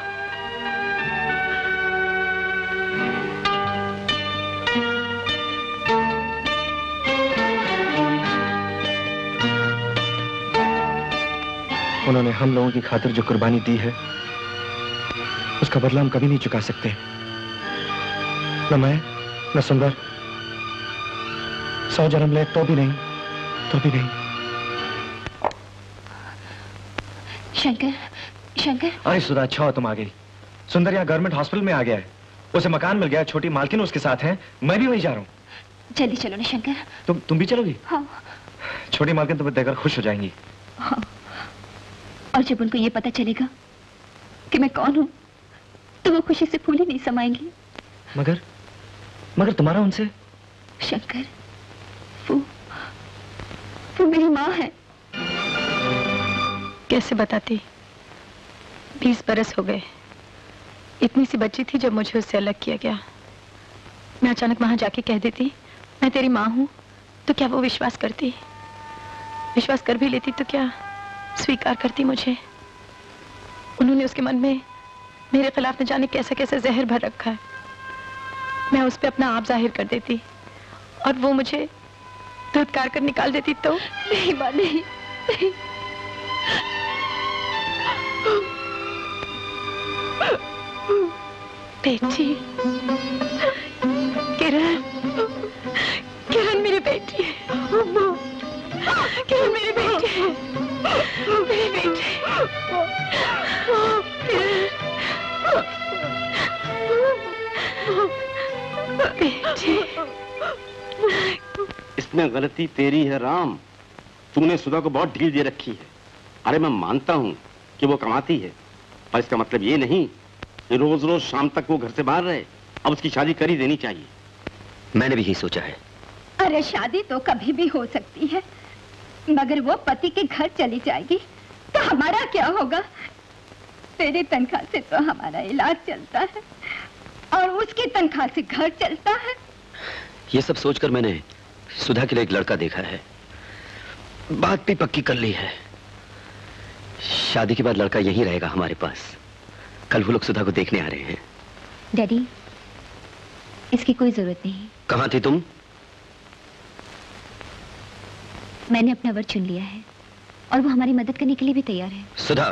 उन्होंने हम लोगों की खातिर जो कुर्बानी दी है, उसका बदला हम कभी नहीं चुका सकते। न मैं, न सुंदर, 100 जन्म ले तो भी नहीं, तो भी नहीं। शंकर, शंकर। अरे सुधा, अच्छा हो तुम आ गई। सुंदर यहाँ गवर्नमेंट हॉस्पिटल में आ गया है, उसे मकान मिल गया, छोटी मालकिन उसके साथ है, मैं भी वहीं जा रहा हूँ। जल्दी चलो ना शंकर। तुम भी चलोगी? हाँ। छोटी मालकिन तुम्हें देखकर खुश हो जाएंगी। हाँ। और जब उनको ये पता चलेगा कि मैं कौन हूँ, तो वो खुशी से फूल ही नहीं समाएंगी। मगर तुम्हारा उनसे? शंकर, वो मेरी माँ है। कैसे बताती? 20 बरस हो गए। इतनी सी बच्ची थी जब मुझे उससे अलग किया गया। मैं अचानक वहां जाके कह देती मैं तेरी माँ हूं, तो क्या वो विश्वास करती? विश्वास कर भी लेती तो क्या स्वीकार करती मुझे? उन्होंने उसके मन में मेरे खिलाफ न जाने कैसा कैसा जहर भर रखा है। मैं उस पर अपना आप जाहिर कर देती और वो मुझे धुतकार कर निकाल देती तो? नहीं माँ, नहीं, नहीं। बेटी, किरण, किरण मेरी बेटी है। किरण मेरी बेटी है, मेरी बेटी। बेटी, इसमें गलती तेरी है राम। तूने सुधा को बहुत ढील दे रखी है। अरे मैं मानता हूँ कि वो कमाती है, पर इसका मतलब ये नहीं कि रोज रोज शाम तक वो घर से बाहर रहे। अब उसकी शादी कर ही देनी चाहिए। मैंने भी यही सोचा है। अरे शादी तो कभी भी हो सकती है, मगर वो पति के घर चली जाएगी तो हमारा क्या होगा? तेरी तनख्वाह से तो हमारा इलाज चलता है और उसकी तनख्वाह से घर चलता है। ये सब सोचकर मैंने सुधा के लिए एक लड़का देखा है, बात भी पक्की कर ली है। शादी के बाद लड़का यहीं रहेगा हमारे पास। कल वो लोग सुधा को देखने आ रहे हैं। डैडी, इसकी कोई जरूरत नहीं। कहाँ थी तुम? मैंने अपना वर चुन लिया है और वो हमारी मदद करने के लिए भी तैयार है। सुधा,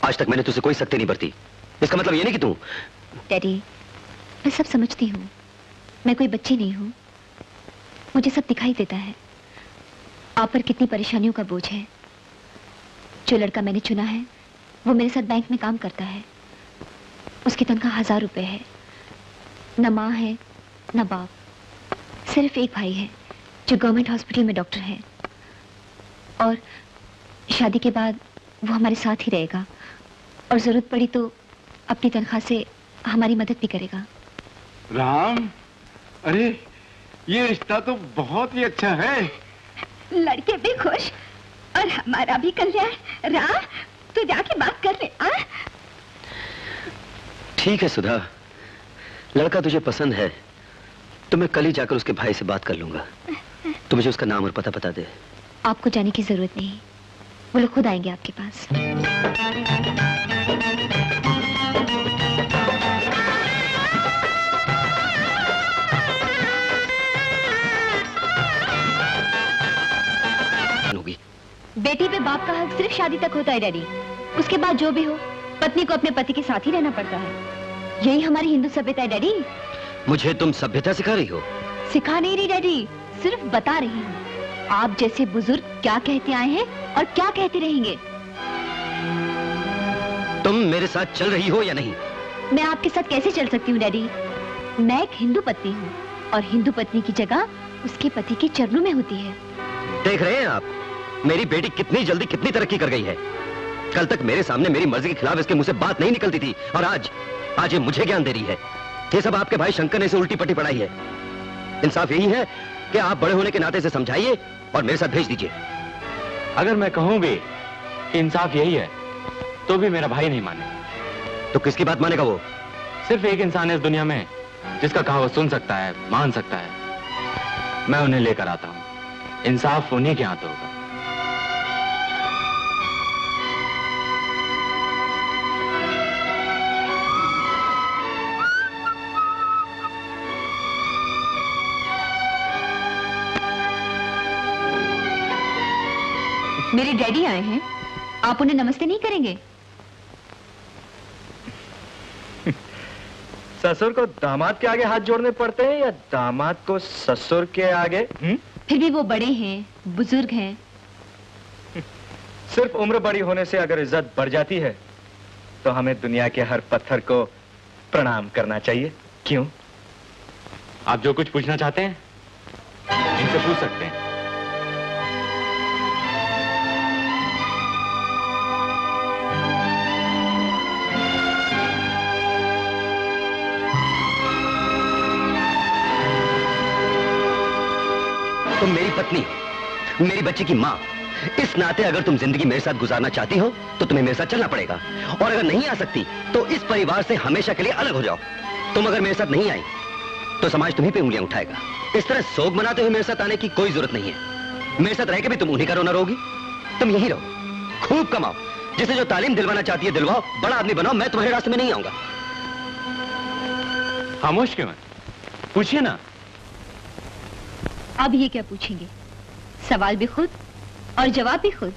आज तक मैंने तुझसे कोई सख्ती नहीं बरती। इसका मतलब ये नहीं कि तू... डैडी, मैं सब समझती हूँ। मैं कोई बच्ची नहीं हूँ। मुझे सब दिखाई देता है। आप पर कितनी परेशानियों का बोझ है। जो लड़का मैंने चुना है वो मेरे साथ बैंक में काम करता है। उसकी तनख्वाह 1000 रुपए है। न माँ है न बाप, सिर्फ एक भाई है जो गवर्नमेंट हॉस्पिटल में डॉक्टर है। और शादी के बाद वो हमारे साथ ही रहेगा और जरूरत पड़ी तो अपनी तनख्वाह से हमारी मदद भी करेगा। राम, अरे ये रिश्ता तो बहुत ही अच्छा है। लड़के भी खुश और हमारा भी कल्याण। राम, तू जाके बात कर ले। ठीक है सुधा, लड़का तुझे पसंद है तो मैं कल ही जाकर उसके भाई से बात कर लूंगा। तो मुझे उसका नाम और पता बता दे। आपको जाने की जरूरत नहीं, वो लोग खुद आएंगे आपके पास। बेटी पे बाप का हक सिर्फ शादी तक होता है डैडी। उसके बाद जो भी हो, पत्नी को अपने पति के साथ ही रहना पड़ता है। यही हमारी हिंदू सभ्यता है डैडी। मुझे तुम सभ्यता सिखा रही हो? सिखा नहीं रही डैडी, सिर्फ बता रही हूँ। आप जैसे बुजुर्ग क्या कहते आए हैं और क्या कहते रहेंगे। तुम मेरे साथ चल रही हो या नहीं? मैं आपके साथ कैसे चल सकती हूँ डैडी? मैं एक हिंदू पत्नी हूँ और हिंदू पत्नी की जगह उसके पति के चरणों में होती है। देख रहे हैं आप, मेरी बेटी कितनी जल्दी कितनी तरक्की कर गई है। कल तक मेरे सामने मेरी मर्जी के खिलाफ इसके मुंह से बात नहीं निकलती थी और आज ये मुझे ज्ञान दे रही है। ये सब आपके भाई शंकर ने इसे उल्टी पट्टी पढ़ाई है। इंसाफ यही है कि आप बड़े होने के नाते से समझाइए और मेरे साथ भेज दीजिए। अगर मैं कहूं भी कि इंसाफ यही है तो भी मेरा भाई नहीं माने। तो किसकी बात मानेगा वो? सिर्फ एक इंसान है इस दुनिया में जिसका कहा वो सुन सकता है, मान सकता है। मैं उन्हें लेकर आता हूं। इंसाफ उन्हीं के हाथ होगा। मेरे डैडी आए हैं, आप उन्हें नमस्ते नहीं करेंगे? ससुर को दामाद के आगे हाथ जोड़ने पड़ते हैं या दामाद को ससुर के आगे? फिर भी वो बड़े हैं, बुजुर्ग हैं। सिर्फ उम्र बड़ी होने से अगर इज्जत बढ़ जाती है तो हमें दुनिया के हर पत्थर को प्रणाम करना चाहिए। क्यों? आप जो कुछ पूछना चाहते हैं इनसे पूछ सकते हैं। तुम मेरी पत्नी हो, मेरी बच्ची की माँ। इस नाते अगर तुम जिंदगी मेरे साथ गुजारना चाहती हो तो तुम्हें मेरे साथ चलना पड़ेगा, और अगर नहीं आ सकती तो इस परिवार से हमेशा के लिए अलग हो जाओ। तुम अगर मेरे साथ नहीं आई तो समाज तुम्हीं पे उंगलियां उठाएगा। इस तरह शोक मनाते हुए मेरे साथ आने की कोई जरूरत नहीं है। मेरे साथ रह के भी तुम उन्हीं का रोना रहोगी। तुम यहीं रहो, खूब कमाओ, जिसे जो तालीम दिलवाना चाहती है दिलवाओ, बड़ा आदमी बनाओ। मैं तुम्हारे रास्ते में नहीं आऊंगा। खामोश क्यों है? पूछिए ना। अब ये क्या पूछेंगे? सवाल भी खुद और जवाब भी खुद।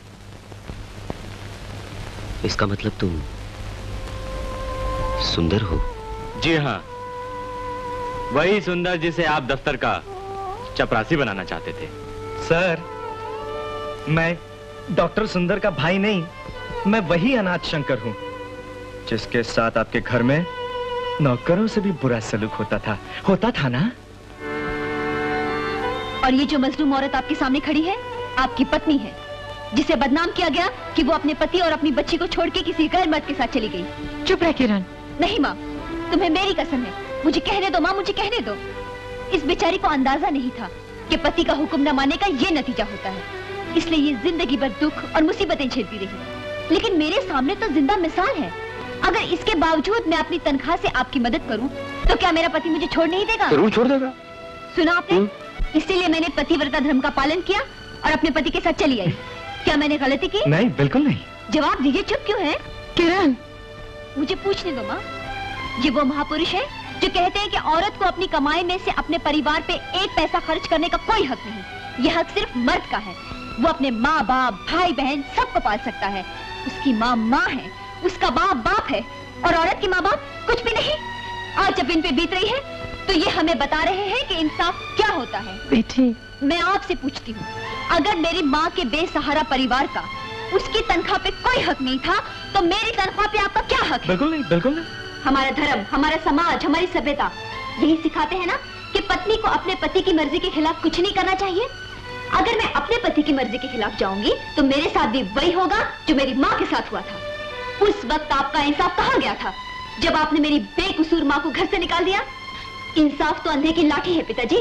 इसका मतलब तुम सुंदर हो? जी हाँ, वही सुंदर जिसे आप दफ्तर का चपरासी बनाना चाहते थे। सर, मैं डॉक्टर सुंदर का भाई नहीं, मैं वही अनाथ शंकर हूं जिसके साथ आपके घर में नौकरों से भी बुरा सलूक होता था ना? और ये जो मजलूम औरत आपके सामने खड़ी है आपकी पत्नी है, जिसे बदनाम किया गया कि वो अपने पति और अपनी बच्ची को छोड़ के किसी गैर मर्द के साथ चली गई। चुप रह किरण। नहीं माँ, तुम्हें मेरी कसम है, मुझे कहने दो माँ, मुझे कहने दो। इस बेचारी को अंदाजा नहीं था कि पति का हुक्म न मानने का ये नतीजा होता है, इसलिए ये जिंदगी भर दुख और मुसीबतें झेलती रही। लेकिन मेरे सामने तो जिंदा मिसाल है। अगर इसके बावजूद मैं अपनी तनख्वाह से आपकी मदद करूं, तो क्या मेरा पति मुझे छोड़ नहीं देगा? जरूर छोड़ देगा। सुना आपने? इसीलिए मैंने पतिव्रता धर्म का पालन किया और अपने पति के साथ चली आई। क्या मैंने गलती की? नहीं, बिल्कुल नहीं। जवाब दीजिए, चुप क्यों है? किरण, मुझे पूछने दो माँ। ये वो महापुरुष है जो कहते हैं कि औरत को अपनी कमाई में से अपने परिवार पे एक पैसा खर्च करने का कोई हक नहीं। यह हक सिर्फ मर्द का है। वो अपने माँ बाप, भाई बहन सबको पाल सकता है। उसकी माँ माँ है, उसका बाप बाप है, और औरत की माँ बाप कुछ भी नहीं। आज जब इन पे बीत रही है तो ये हमें बता रहे हैं कि इंसाफ क्या होता है। बेटी, मैं आपसे पूछती हूँ, अगर मेरी माँ के बेसहारा परिवार का उसकी तनख्वाह पे कोई हक नहीं था, तो मेरी तनख्वाह पे आपका क्या हक है? बिल्कुल नहीं, बिल्कुल नहीं। हमारा धर्म, हमारा समाज, हमारी सभ्यता यही सिखाते हैं ना कि पत्नी को अपने पति की मर्जी के खिलाफ कुछ नहीं करना चाहिए। अगर मैं अपने पति की मर्जी के खिलाफ जाऊंगी तो मेरे साथ भी वही होगा जो मेरी माँ के साथ हुआ था। उस वक्त आपका इंसाफ कहाँ गया था जब आपने मेरी बेकसूर माँ को घर से निकाल दिया? इंसाफ तो अंधे की लाठी है पिताजी।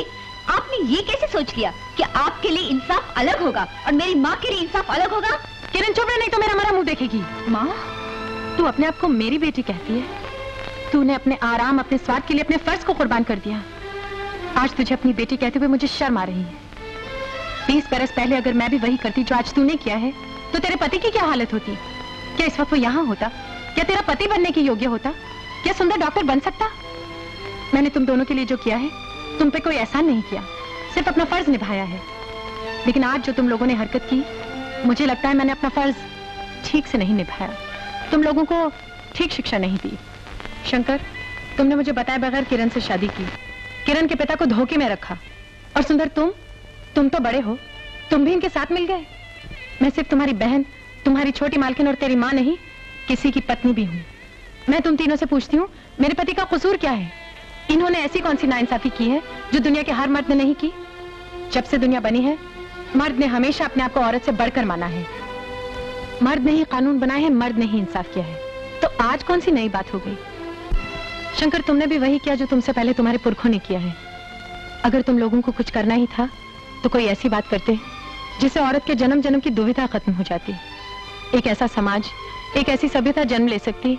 आपने ये कैसे सोच लिया कि आपके लिए इंसाफ अलग होगा और मेरी माँ के लिए इंसाफ अलग होगा? किरण चुप रह, नहीं तो मेरा मुंह देखेगी। माँ, तू अपने आप को मेरी बेटी कहती है, तूने अपने आराम, अपने स्वार्थ के लिए अपने फर्ज को कुर्बान कर दिया। आज तुझे अपनी बेटी कहते हुए मुझे शर्म आ रही है। 20 बरस पहले अगर मैं भी वही करती जो आज तूने किया है, तो तेरे पति की क्या हालत होती? क्या इस वक्त वो यहाँ होता? क्या तेरा पति बनने के योग्य होता? क्या सुंदर डॉक्टर बन सकता? मैंने तुम दोनों के लिए जो किया है, तुम पे कोई एहसान नहीं किया, सिर्फ अपना फर्ज निभाया है। लेकिन आज जो तुम लोगों ने हरकत की, मुझे लगता है मैंने अपना फर्ज ठीक से नहीं निभाया। तुम लोगों को ठीक शिक्षा नहीं दी। शंकर, तुमने मुझे बताए बगैर किरण से शादी की, किरण के पिता को धोखे में रखा। और सुंदर, तुम तो बड़े हो, तुम भी इनके साथ मिल गए। मैं सिर्फ तुम्हारी बहन, तुम्हारी छोटी मालकिन और तेरी माँ नहीं, किसी की पत्नी भी हूँ। मैं तुम तीनों से पूछती हूँ, मेरे पति का कसूर क्या है? इन्होंने ऐसी कौन सी नाइंसाफी की है जो दुनिया के हर मर्द ने नहीं की? जब से दुनिया बनी है, मर्द ने हमेशा अपने आप को औरत से बढ़कर माना है। मर्द ने ही कानून बनाए हैं, मर्द ने ही इंसाफ किया है। तो आज कौन सी नई बात हो गई? शंकर, तुमने भी वही किया जो तुमसे पहले तुम्हारे पुरखों ने किया है। अगर तुम लोगों को कुछ करना ही था तो कोई ऐसी बात करते जिससे औरत के जन्म जन्म की दुविधा खत्म हो जाती। एक ऐसा समाज, एक ऐसी सभ्यता जन्म ले सकती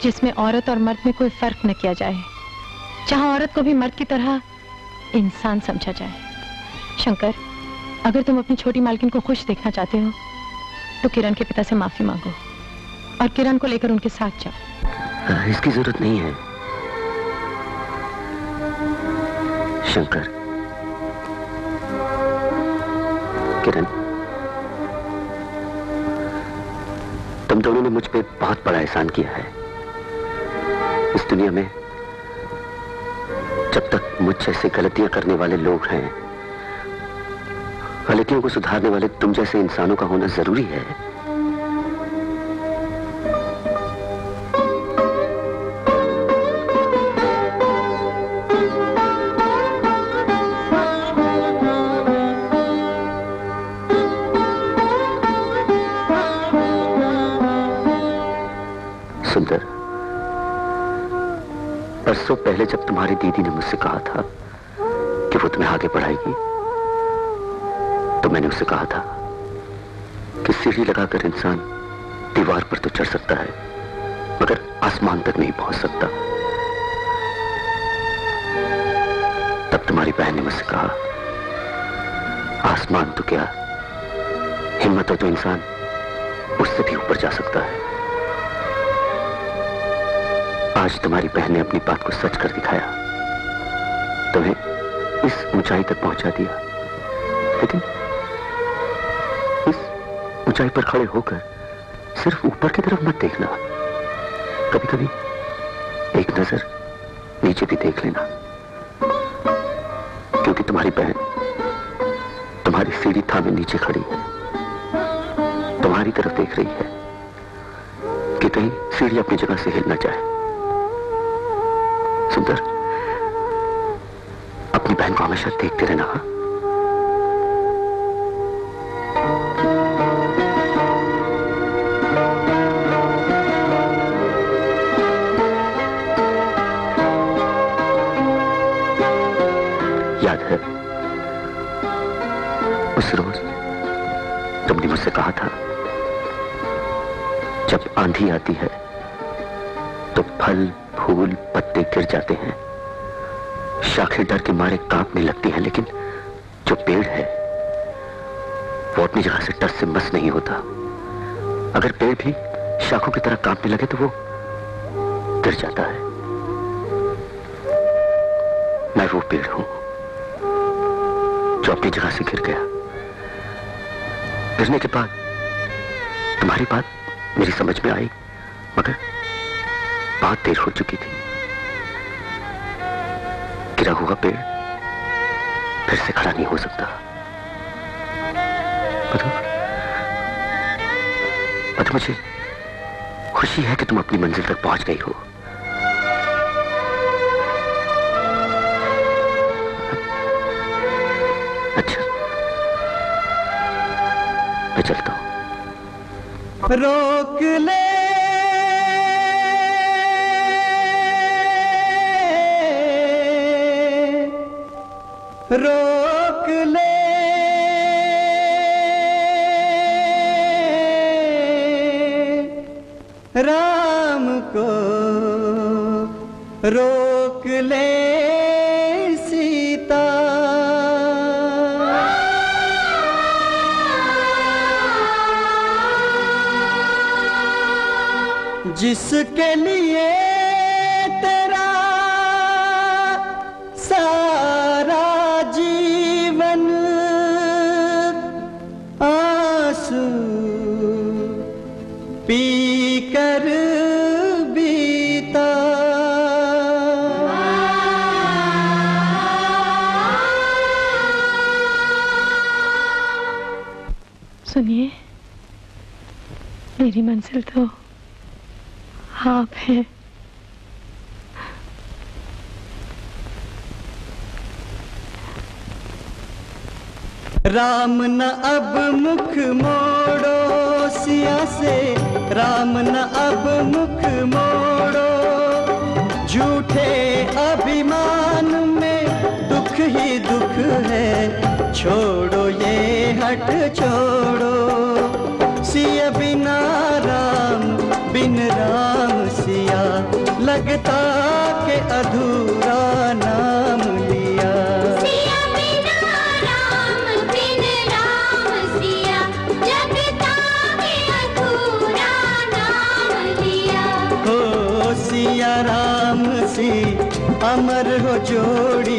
जिसमें औरत और मर्द में कोई फर्क न किया जाए, जहां औरत को भी मर्द की तरह इंसान समझा जाए। शंकर, अगर तुम अपनी छोटी मालकिन को खुश देखना चाहते हो तो किरण के पिता से माफी मांगो और किरण को लेकर उनके साथ जाओ। इसकी जरूरत नहीं है शंकर। किरण, तुम दोनों ने मुझ पे बहुत बड़ा एहसान किया है। इस दुनिया में जब तक मुझ जैसे गलतियां करने वाले लोग हैं, गलतियों को सुधारने वाले तुम जैसे इंसानों का होना जरूरी है। सुंदर, परसों पहले जब तुम्हारी दीदी ने मुझसे कहा था कि वो तुम्हें आगे बढ़ाएगी, तो मैंने उससे कहा था कि सीढ़ी लगाकर इंसान दीवार पर तो चढ़ सकता है, मगर आसमान तक नहीं पहुंच सकता। तब तुम्हारी बहन ने मुझसे कहा, आसमान तो क्या, हिम्मत हो तो इंसान उससे भी ऊपर जा सकता है। आज तुम्हारी बहन ने अपनी बात को सच कर दिखाया, तुम्हें इस ऊंचाई तक पहुंचा दिया। लेकिन इस ऊंचाई पर खड़े होकर सिर्फ ऊपर की तरफ मत देखना, कभी कभी एक नजर नीचे भी देख लेना, क्योंकि तुम्हारी बहन तुम्हारी सीढ़ी थामे नीचे खड़ी है, तुम्हारी तरफ देख रही है कि कहीं सीढ़ी अपनी जगह से हिल ना जाए। सुंदर, अपनी बहन को हमेशा देखते रहना। हाँ? याद है उस रोज तुमने मुझसे कहा था, जब आंधी आती है तो फल फूल पत्ते गिर जाते हैं, शाखें डर के मारे कांपने लगती हैं, लेकिन जो पेड़ है वो अपनी जगह से टस से मस नहीं होता। अगर पेड़ भी शाखों की तरह कांपने लगे तो वो गिर जाता है। मैं वो पेड़ हूं जो अपनी जगह से गिर गया। गिरने के बाद तुम्हारी बात मेरी समझ में आई, मगर बहुत देर हो चुकी थी। गिरा हुआ पेड़ फिर से खड़ा नहीं हो सकता। पता मुझे खुशी है कि तुम अपनी मंजिल तक पहुंच गई हो। अच्छा, मैं चलता हूं। रोक ले रोक ले राम को रोक ले सीता। जिसके लिए तेरा सारा जीवन आंसू पी कर बीता। सुनिए, मेरी मंजिल तो आप हैं। राम न अब मुख मोड़ो सिया से, राम न अब मुख मोड़ो। झूठे अभिमान में दुख ही दुख है, छोड़ो ये हट छोड़ो। सिया बिना राम, बिन राम सिया, लगता के अधूरा नाम लिया। सिया बिना राम, बिन राम सिया, लगता के अधूरा नाम लिया। हो सिया राम सी अमर हो जोड़ी।